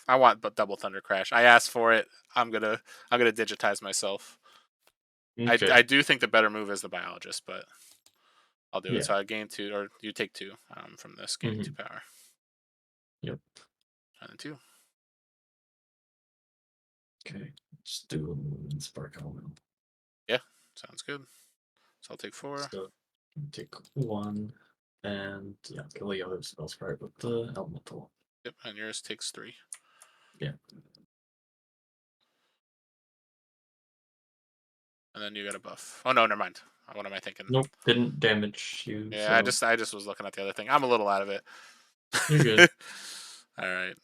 double Thunder Crash. I asked for it. I'm gonna digitize myself. Okay. I do think the better move is the biologist, but I'll do Yeah. it. So I gain 2, or you take 2 from this, gaining 2 power. Yep. And then 2. Okay. Just do Spark Element. Yeah, sounds good. So I'll take 4. So take 1, and yeah, kill the other spells right with the elemental. Yep, and yours takes 3. Yeah. And then you get a buff. Oh no, never mind. What am I thinking? Nope, didn't damage you. Yeah, so I just was looking at the other thing. I'm a little out of it. you're good. All right.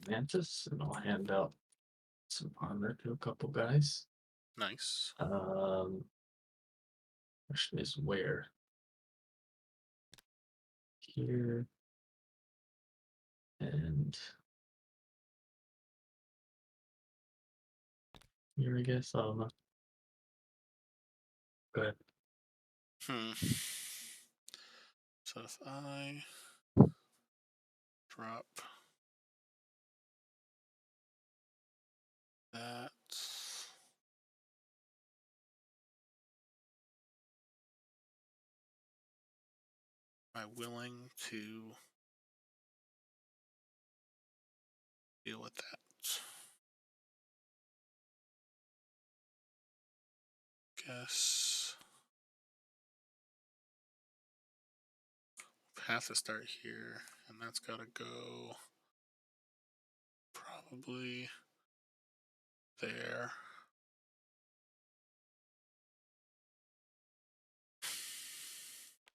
Mantis, and I'll hand out some armor to a couple guys. Nice. Question is where? Here. And here, I guess. I don't know. Go ahead. So if I drop that, am I willing to deal with that? Guess have to start here, and that's gotta go probably there.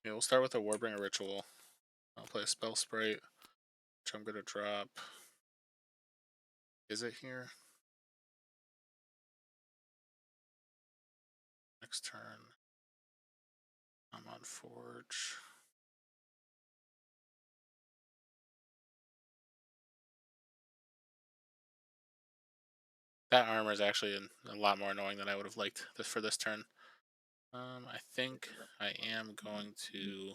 Yeah, we'll start with a Warbringer Ritual. I'll play a Spell Sprite, which I'm gonna drop. Is it here? Next turn, I'm on Forge. That armor is actually a lot more annoying than I would have liked for this turn. I think I am going to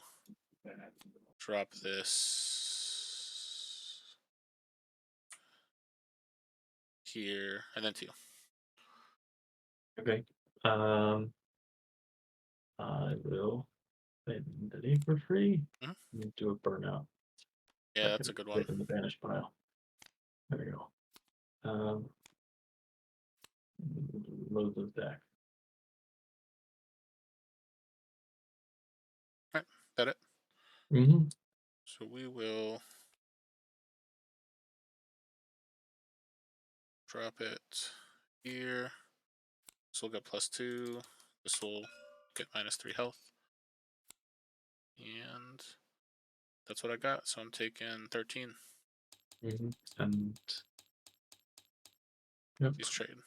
drop this here, and then 2. Okay. I will spend the day for free. And do a burnout. Yeah, that's a good one. In the banished pile. There we go. Load those deck. Alright, that it? Mm-hmm. So we will drop it here. This will get +2. This will get -3 health. And that's what I got. So I'm taking 13. And yep. He's trade.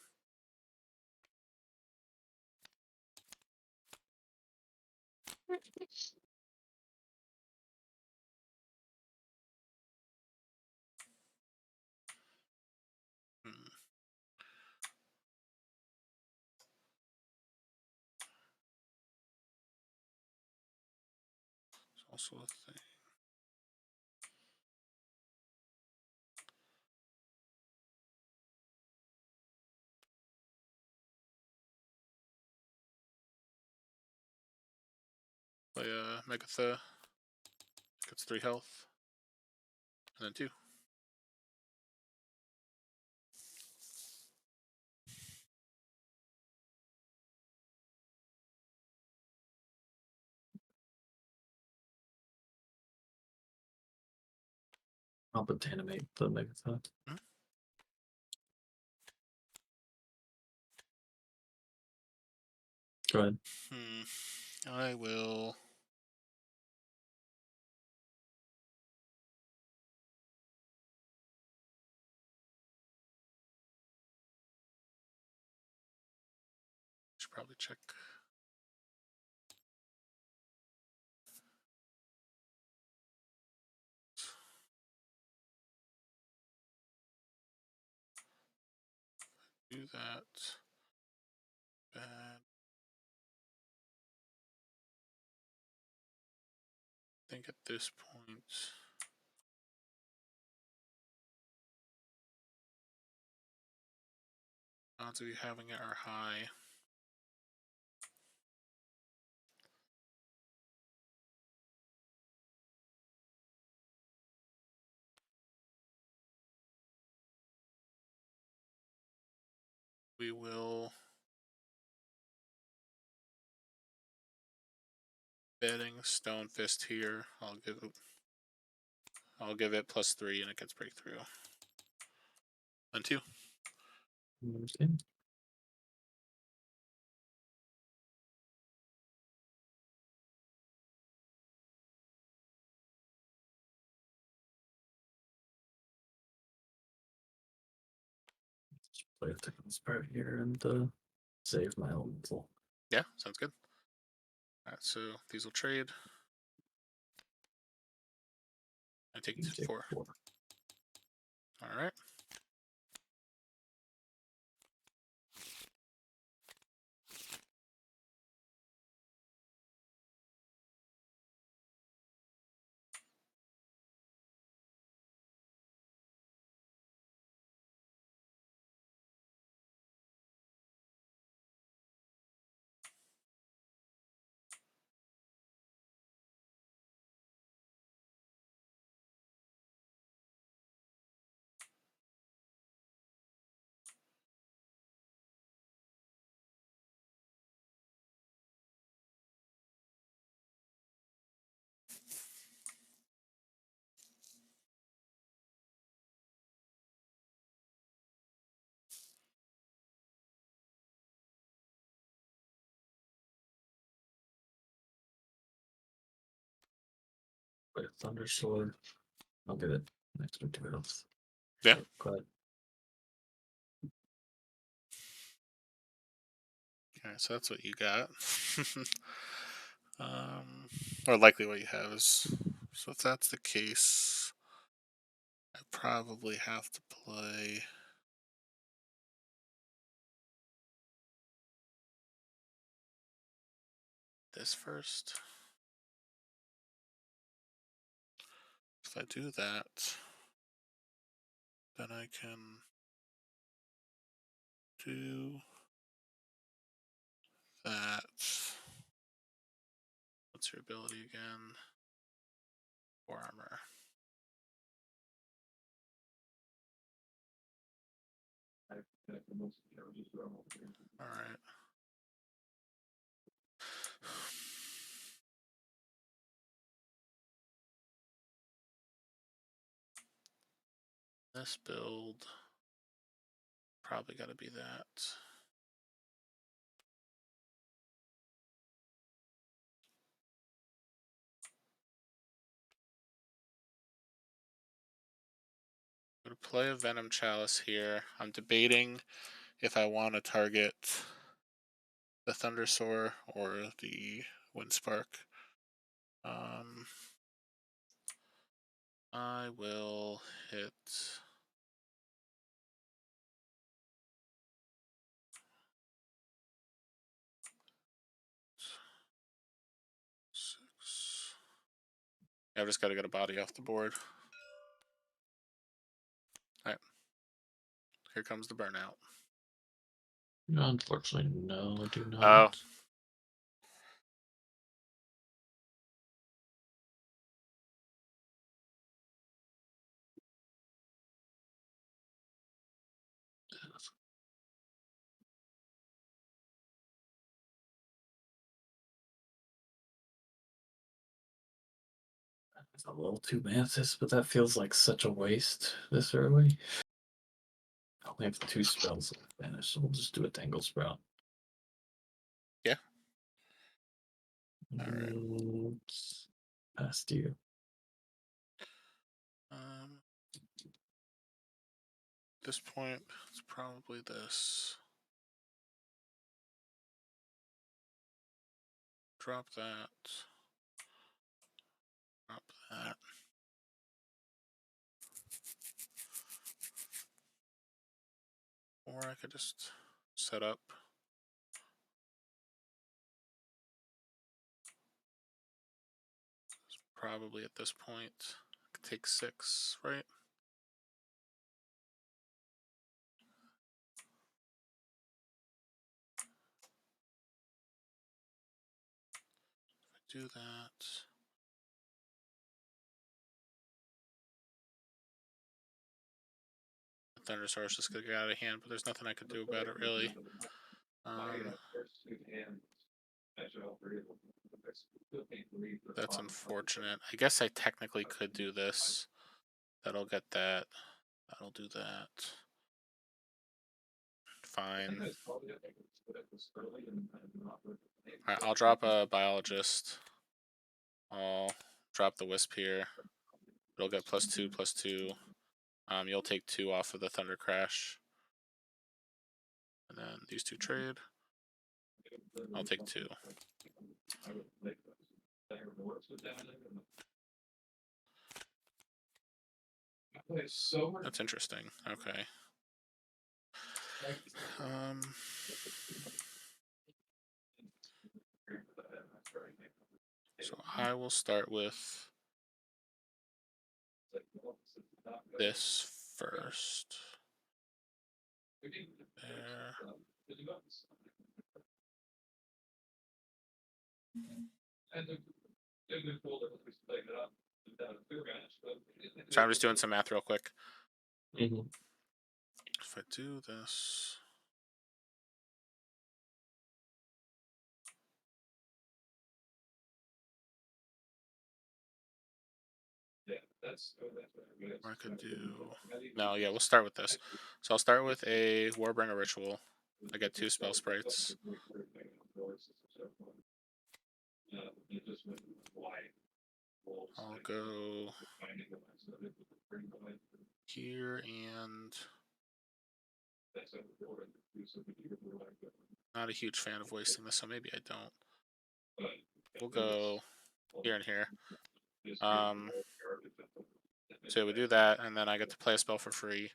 It's also a thing. Megatha gets 3 health. And then 2. I'll put animate the Megatha. Mhm. Go ahead. I will. Should probably check. Do that. Bad. I think at this point, odds of you having it are high. We will betting Stone Fist here. I'll give it +3 and it gets breakthrough. And 2. Understand. Play a technical spread here and save my elemental. Yeah, sounds good. Alright, so these will trade. I take 4. Alright. Play a Thunder Sword. I'll get it next to 2 health. Yeah. Go ahead. Okay, so that's what you got. Or likely what you have is. So if that's the case, I probably have to play this first. If I do that, then I can do that. What's your ability again? 4 armor. Alright. This build probably got to be that. I'm going to play a Venom Chalice here. I'm debating if I want to target the Thundersoar or the Windspark. I will hit six. Yeah, I've just got to get a body off the board. Alright. Here comes the burnout. Unfortunately, no, I do not. Oh. It's a little too mantis, but that feels like such a waste this early. I only have 2 spells left vanish, so we'll just do a Tangle Sprout. Yeah. All right. Past you. At this point, it's probably this. Drop that. Drop that. Or I could just set up. Probably at this point, I could take 6, right? If I do that. Thundersaur's just gonna get out of hand, but there's nothing I could do about it really. That's unfortunate. I guess I technically could do this. That'll get that. That'll do that. Fine. Alright, I'll drop a biologist. I'll drop the wisp here. It'll get +2/+2. You'll take 2 off of the Thunder Crash. And then these 2 trade. I'll take 2. That's interesting. Okay. So I will start with this first. There. So I'm just doing some math real quick. If I do this. Or I could do. No, yeah, we'll start with this. So I'll start with a Warbringer Ritual. I get 2 spell sprites. I'll go here and not a huge fan of wasting this, so maybe I don't. We'll go here and here. So we do that, and then I get to play a spell for free,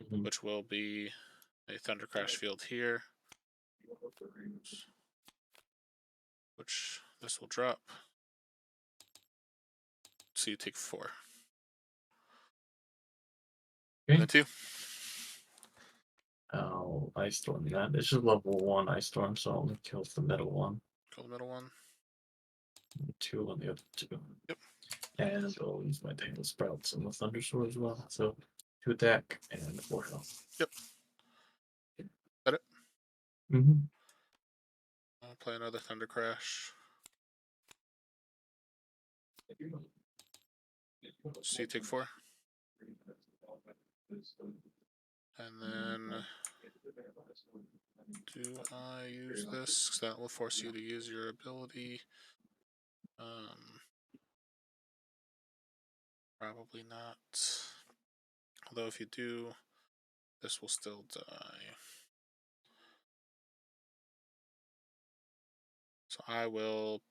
which will be a Thunder Crash Field here, which this will drop. So you take 4. And then 2. Oh, Ice Storm that. This is level 1 Ice Storm, so only kills the middle one. Kill the middle one. 2 on the other 2. Yep. And I'll use my Tangle Sprouts and the Thunder Sword as well. So 2 attack and 4 health. Yep. Got it? I'll play another Thunder Crash. So you take 4. And then do I use this? Because that will force you to use your ability. Probably not. Although if you do, this will still die. So I'll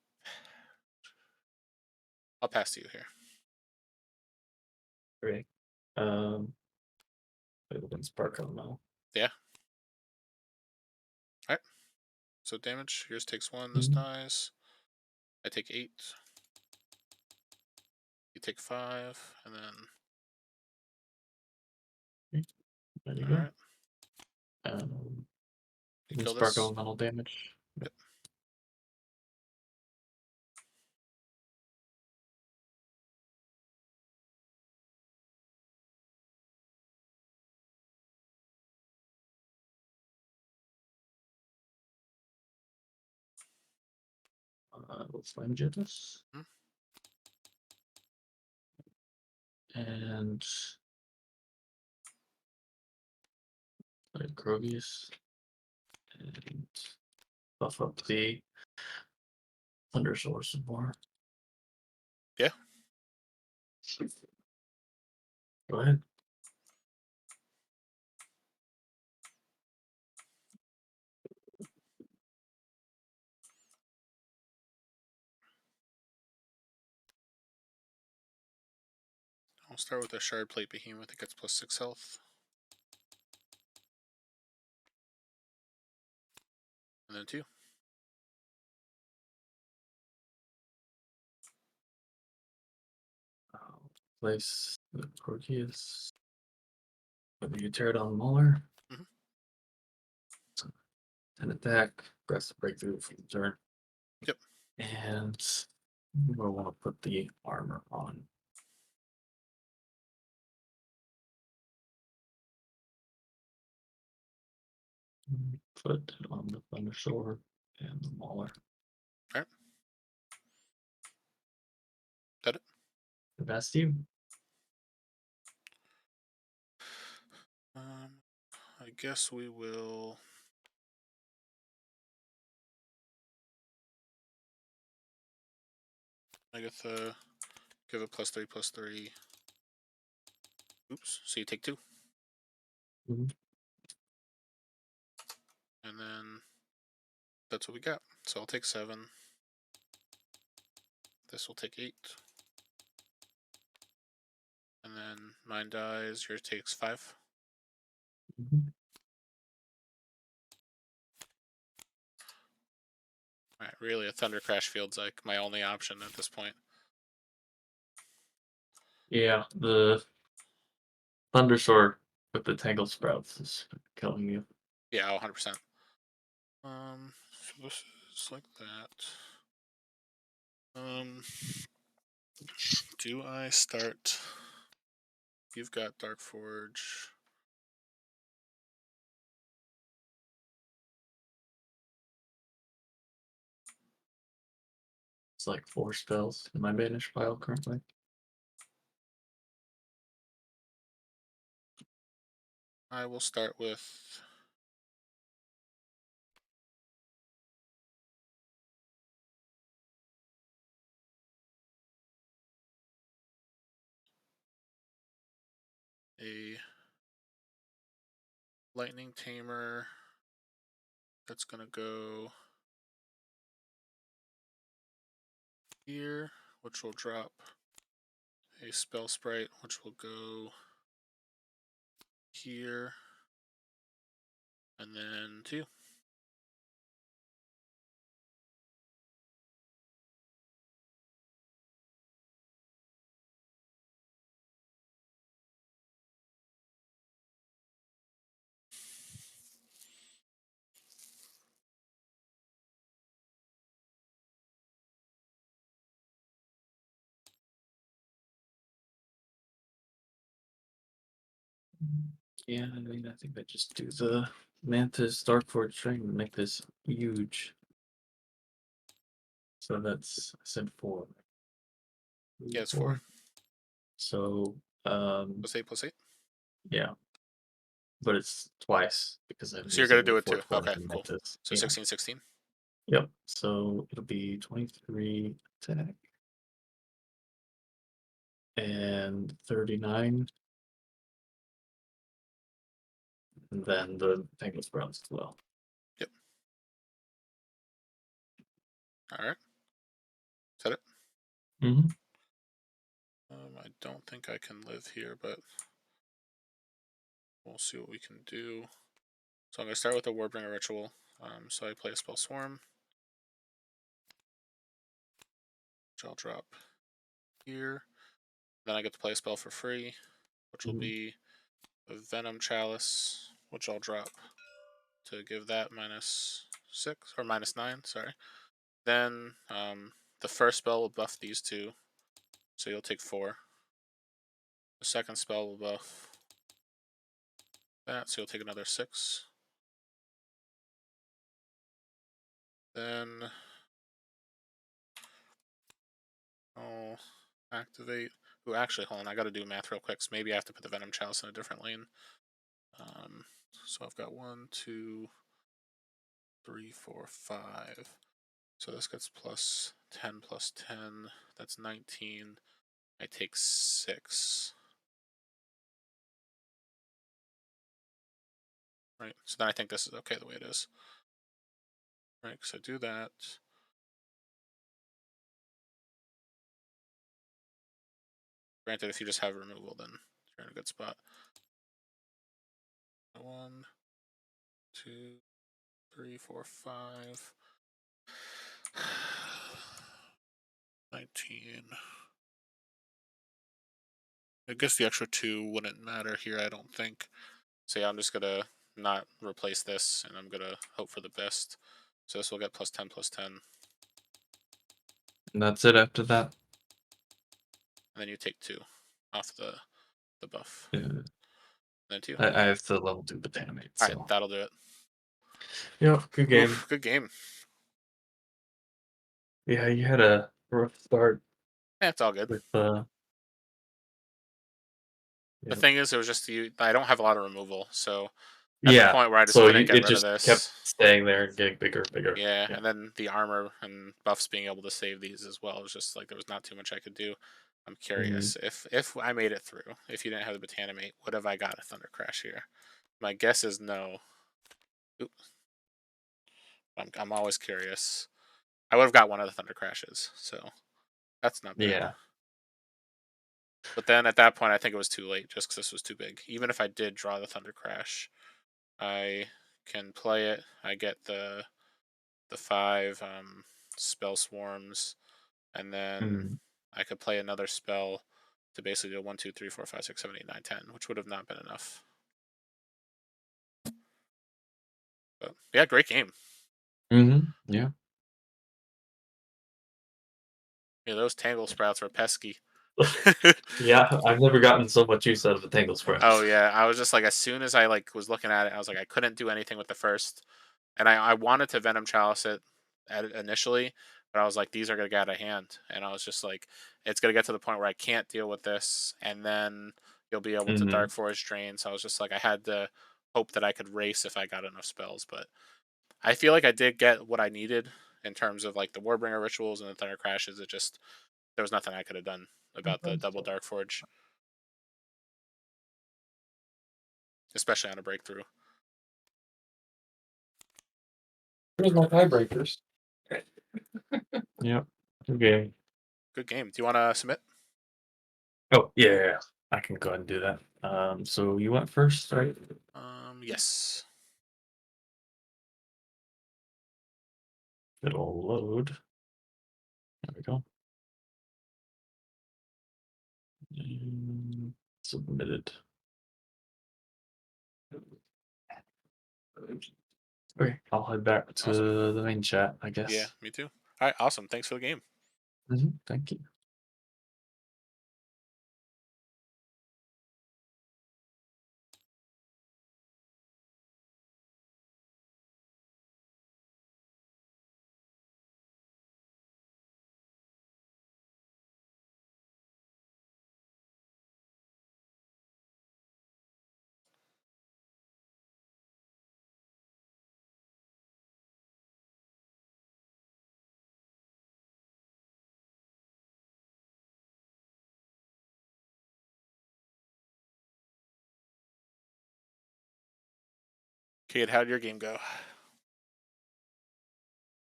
pass to you here. Great. Wait, Sparkle now. Yeah. Alright. So damage. Yours takes 1. This dies. I take 8. You take 5. And then. There you go. You kill Sparkle this. metal damage. Yep. We'll flange this. And Grogius. And buff up the Thundersword some more. Yeah. Go ahead. I'll start with a Shard Plate Behemoth. It gets +6 health. And then 2. Place the Grogius. You tear down Mauler. Mhm. 10 attack. Aggressive breakthrough for the turn. Yep. And we'll want to put the armor on. Put it on the Thundersword and the Mauler. Alright. Got it. The best you. I guess we will. I guess give it +3/+3. Oops. So you take 2. Mhm. And then that's what we got. So I'll take 7. This will take 8. And then mine dies. Yours takes 5. Mhm. Alright, really, a Thunder Crash Field's like my only option at this point. Yeah, the Thundersword with the Tangle Sprouts is killing you. Yeah, 100%. So this is like that. Do I start? You've got Dark Forge. It's like 4 spells in my banish pile currently. I will start with a Lightning Tamer. That's gonna go here, which will drop a Spell Sprite, which will go here, and then 2. Yeah, I mean, I think I just do the Mantis Dark Forge trying to make this huge. So that's, I said 4. Yeah, it's 4. So, +8/+8. yeah. But it's twice because I'm So you're gonna using do the it too. fourth one Okay, to cool. Mantis. So Yeah. 16/16. Yep. So it'll be 23 attack. And 39. And then the Tangle Sprouts as well. Yep. Alright. Is that it? Mm-hmm. I don't think I can live here, but we'll see what we can do. So I'm gonna start with the Warbringer Ritual. So I play a Spell Swarm, which I'll drop here. Then I get to play a spell for free, which will be a Venom Chalice, which I'll drop to give that -6 or -9. Sorry. Then the first spell will buff these 2, so you'll take 4. The second spell will buff that, so you'll take another 6. Then I'll activate Ooh, actually, hold on. I got to do math real quick. So maybe I have to put the Venom Chalice in a different lane. So I've got 1, 2, 3, 4, 5. So this gets plus 10 plus 10. That's 19. I take 6. Right. So then I think this is okay the way it is. Right. So do that. Granted, if you just have removal, then you're in a good spot. 1, 2, 3, 4, 5. 19. I guess the extra 2 wouldn't matter here, I don't think. So yeah, I'm just gonna not replace this, and I'm gonna hope for the best. So this will get plus 10 plus 10. And that's it after that. And then you take 2 off the buff. Yeah. Then 2. I have to level 2 Botanimate. So. Alright, that'll do it. Yeah, good game. Oof, good game. Yeah, you had a rough start. Yeah, it's all good. With The thing is, it was just I don't have a lot of removal, so at the point where I just couldn't get rid of this. Kept staying there and getting bigger and bigger. Yeah, and then the armor and buffs being able to save these as well was just like there was not too much I could do. I'm curious if I made it through. If you didn't have the Botanimate, would have I got a Thunder Crash here? My guess is no. Oops. I'm always curious. I would have got one of the Thunder Crashes, so that's not bad. Yeah. But then at that point, I think it was too late just because this was too big. Even if I did draw the Thunder Crash, I can play it. I get the 5 spell swarms, and then I could play another spell to basically do 1, 2, 3, 4, 5, 6, 7, 8, 9, 10, which would have not been enough. But yeah, great game. Yeah. Yeah, those Tangle Sprouts were pesky. Yeah, I've never gotten so much use out of the Tangle Sprout. Oh yeah, I was just like, as soon as I was looking at it, I was like, I couldn't do anything with the first, and I wanted to Venom Chalice it initially, but I was like, these are gonna get out of hand, and I was just like, it's gonna get to the point where I can't deal with this, and then you'll be able to Dark Forest Drain. So I was just like, I had to hope that I could race if I got enough spells, but I feel like I did get what I needed in terms of like the Warbringer rituals and the Thunder Crashes. It just there was nothing I could have done about the double Dark Forge, especially on a breakthrough. Here's my tiebreakers. Yep. Good game. Good game. Do you want to submit? Oh, yeah. I can go ahead and do that. So you went first, right? Yes. It'll load. There we go. Submitted. Okay, I'll head back to the main chat, I guess. Yeah, me too. All right, awesome. Thanks for the game. Thank you. Kid, how did your game go?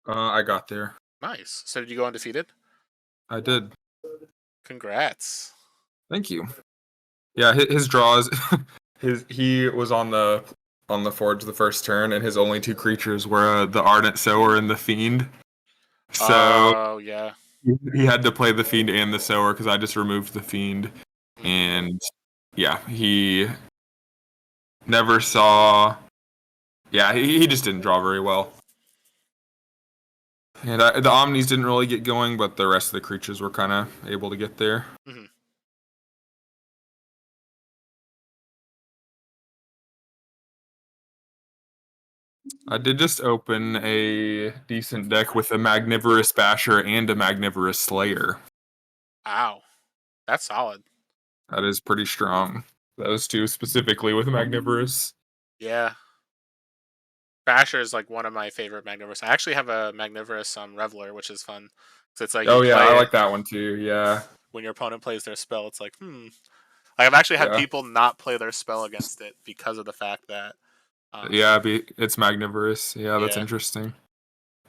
I got there. Nice. So did you go undefeated? I did. Congrats. Thank you. Yeah, his draws. He was on the forge the first turn, and his only 2 creatures were the Ardent Sower and the Fiend. So yeah, he had to play the Fiend and the Sower because I just removed the Fiend, and yeah, he never saw. Yeah, he just didn't draw very well. And the Omnis didn't really get going, but the rest of the creatures were kind of able to get there. I did just open a decent deck with a Magnivorous Basher and a Magnivorous Slayer. Ow. That's solid. That is pretty strong. Those two specifically with Magnivorous. Yeah. Basher is like one of my favorite Magnivorous. I actually have a Magnivorous Reveler, which is fun. So it's like Oh you yeah, play I it like that one too. Yeah. when your opponent plays their spell. It's like, Like, I've actually had Yeah. people not play their spell against it because of the fact that. Yeah, it's Magnivorous. Yeah, that's Yeah. interesting.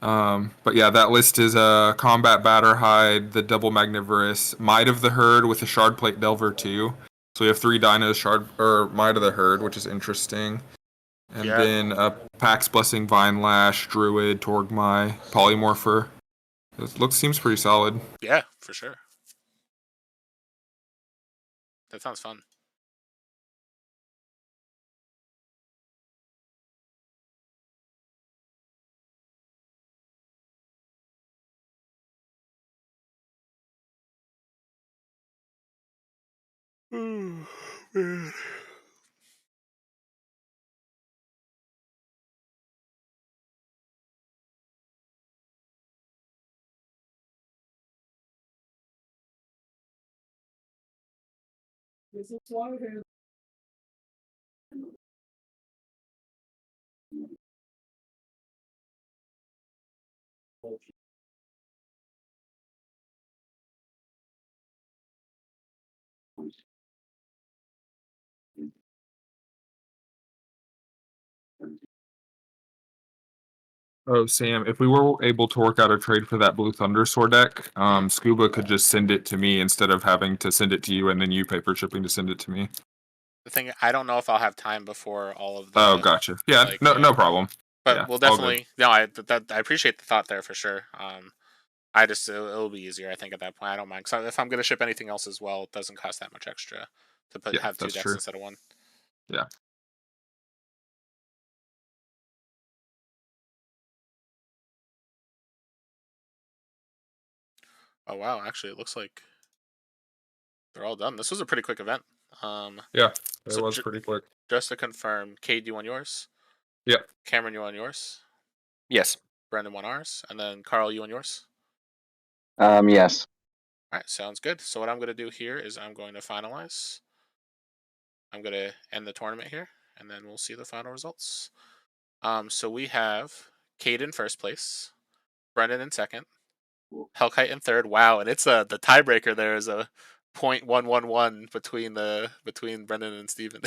But yeah, that list is Combat Batterhide, the Double Magnivorous, Might of the Herd with a Shard Plate Delver too. So we have 3 dinos, Might of the Herd, which is interesting. And Yeah. then Pax Blessing, Vine Lash, Druid, Torgmai, Polymorpher. Seems pretty solid. Yeah, for sure. That sounds fun. Man. Oh, Sam, if we were able to work out a trade for that Blue Thunder Sword deck, Scuba could just send it to me instead of having to send it to you and then you paper shipping to send it to me. The thing, I don't know if I'll have time before all of the. Oh, gotcha. Yeah, no problem. But Yeah, we'll all good. definitely. No, I appreciate the thought there for sure. I just it'll be easier, I think, at that point. I don't mind. So if I'm gonna ship anything else as well, it doesn't cost that much extra to have 2 that's decks true. instead of 1. Yeah. Oh wow! Actually, it looks like they're all done. This was a pretty quick event. Yeah, it so was pretty quick. Just to confirm, Cade, you want yours? Yeah. Cameron, you want yours? Yes. Brendan want ours, and then Carl, you want yours? Yes. All right, sounds good. So what I'm going to do here is I'm going to finalize. I'm going to end the tournament here, and then we'll see the final results. So we have Cade in first place, Brendan in second, Hellkite in third. Wow, and it's the tiebreaker there is a 0.111 between Brendan and Steven.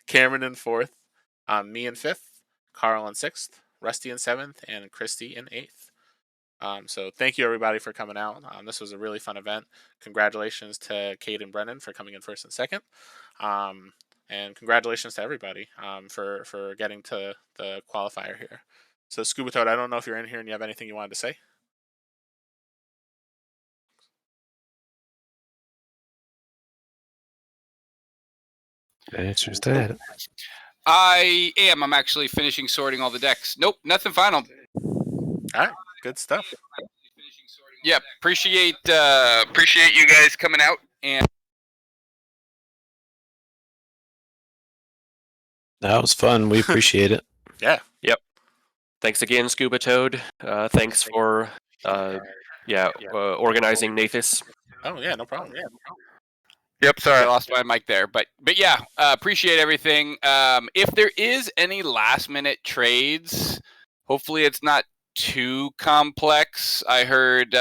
Cameron in fourth, me in fifth, Carl in sixth, Rusty in seventh, and Christy in eighth. So thank you everybody for coming out. This was a really fun event. Congratulations to Cade and Brendan for coming in first and second. And congratulations to everybody for getting to the qualifier here. So Scuba Toad, I don't know if you're in here and you have anything you wanted to say. The answer is that. I am. I'm actually finishing sorting all the decks. Nope, nothing final. All right, good stuff. Yeah, appreciate you guys coming out and. That was fun. We appreciate it. Yeah. Yep. Thanks again, Scuba Toad. Thanks for organizing Nathas. Oh yeah, no problem. Yep, sorry, I lost my mic there, but yeah, appreciate everything. If there is any last minute trades, hopefully it's not too complex. I heard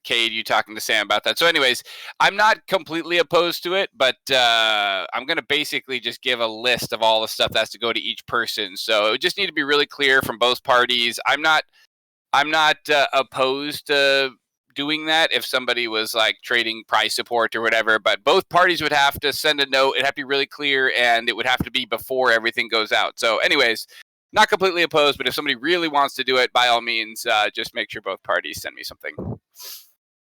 Cade, you talking to Sam about that. So, anyways, I'm not completely opposed to it, but I'm gonna basically just give a list of all the stuff that has to go to each person. So it would just need to be really clear from both parties. I'm not opposed to doing that if somebody was like trading price support or whatever, but both parties would have to send a note. It'd have to be really clear and it would have to be before everything goes out. So anyways, not completely opposed, but if somebody really wants to do it, by all means, just make sure both parties send me something.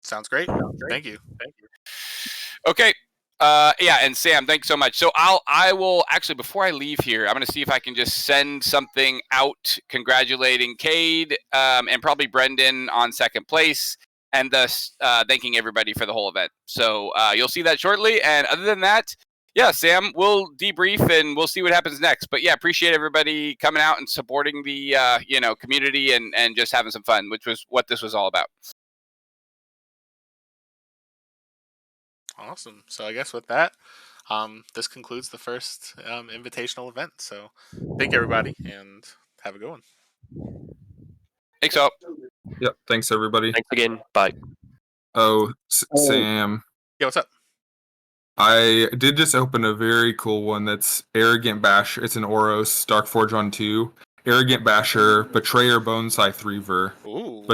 Sounds great. Thank you. Okay. Yeah, and Sam, thanks so much. So I will actually, before I leave here, I'm going to see if I can just send something out congratulating Cade and probably Brendan on second place, and thus thanking everybody for the whole event. So you'll see that shortly. And other than that, yeah, Sam, we'll debrief and we'll see what happens next. But yeah, appreciate everybody coming out and supporting the community and just having some fun, which was what this was all about. Awesome. So I guess with that, this concludes the first invitational event. So thank you, everybody, and have a good one. Thanks, all. Yep. Thanks, everybody. Thanks again. Bye. Oh, Sam. Yeah, what's up? I did just open a very cool one that's Arrogant Basher. It's an Oros, Darkforge on 2. Arrogant Basher, Betrayer, Bonescythe Reaver. Ooh.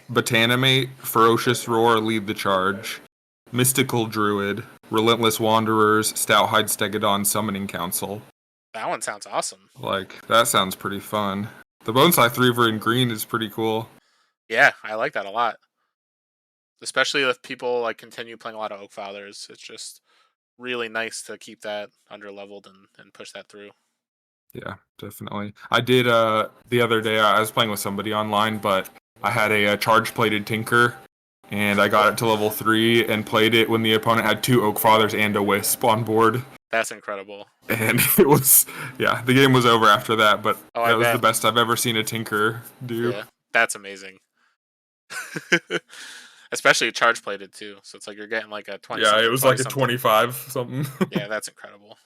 Botanimate, Ferocious Roar, Lead the Charge. Mystical Druid, Relentless Wanderers, Stouthide Stegodon, Summoning Council. That one sounds awesome. Like, that sounds pretty fun. The Bonescythe Reaver in green is pretty cool. Yeah, I like that a lot. Especially if people like continue playing a lot of Oak Fathers. It's just really nice to keep that under leveled and push that through. Yeah, definitely. I did the other day I was playing with somebody online, but I had a charge plated Tinker and I got it to level 3 and played it when the opponent had 2 Oak Fathers and a Wisp on board. That's incredible. And it was, yeah, the game was over after that, but I that was bet. the best I've ever seen a Tinker do. Yeah, that's amazing. Especially charge plated too. So it's like you're getting like a 20. Yeah, it was like a 25 something. Yeah, that's incredible.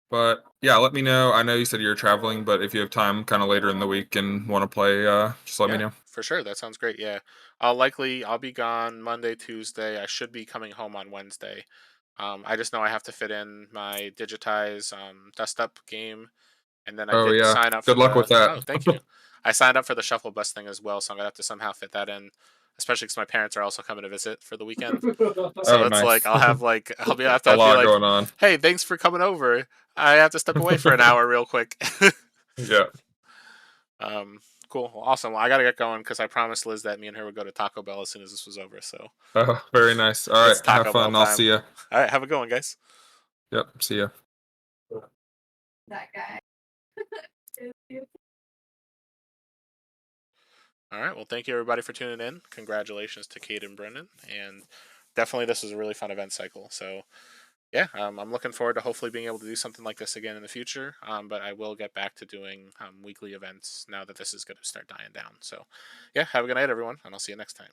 But yeah, let me know. I know you said you're traveling, but if you have time kind of later in the week and want to play, just let me know. For sure. That sounds great. Yeah. I'll be gone Monday, Tuesday. I should be coming home on Wednesday. I just know I have to fit in my Digitize Dust Up game. And then I Oh did yeah. sign up for Good luck with that. Oh, thank you. I signed up for the Shuffle Bus thing as well, so I'm going to have to somehow fit that in. Especially because my parents are also coming to visit for the weekend. So it's nice. like I'll have like a lot going on. Hey, thanks for coming over. I have to step away for an hour real quick. Yeah. Cool. Well, awesome. Well, I gotta get going because I promised Liz that me and her would go to Taco Bell as soon as this was over. So. Oh, very nice. All right. It's Taco Have fun. Bell I'll time. see you. All right. Have a good one, guys. Yep. See ya. That guy. All right. Well, thank you everybody for tuning in. Congratulations to Kate and Brendan, and definitely this was a really fun event cycle. So. Yeah, I'm looking forward to hopefully being able to do something like this again in the future. But I will get back to doing weekly events now that this is going to start dying down. So, yeah, have a good night, everyone, and I'll see you next time.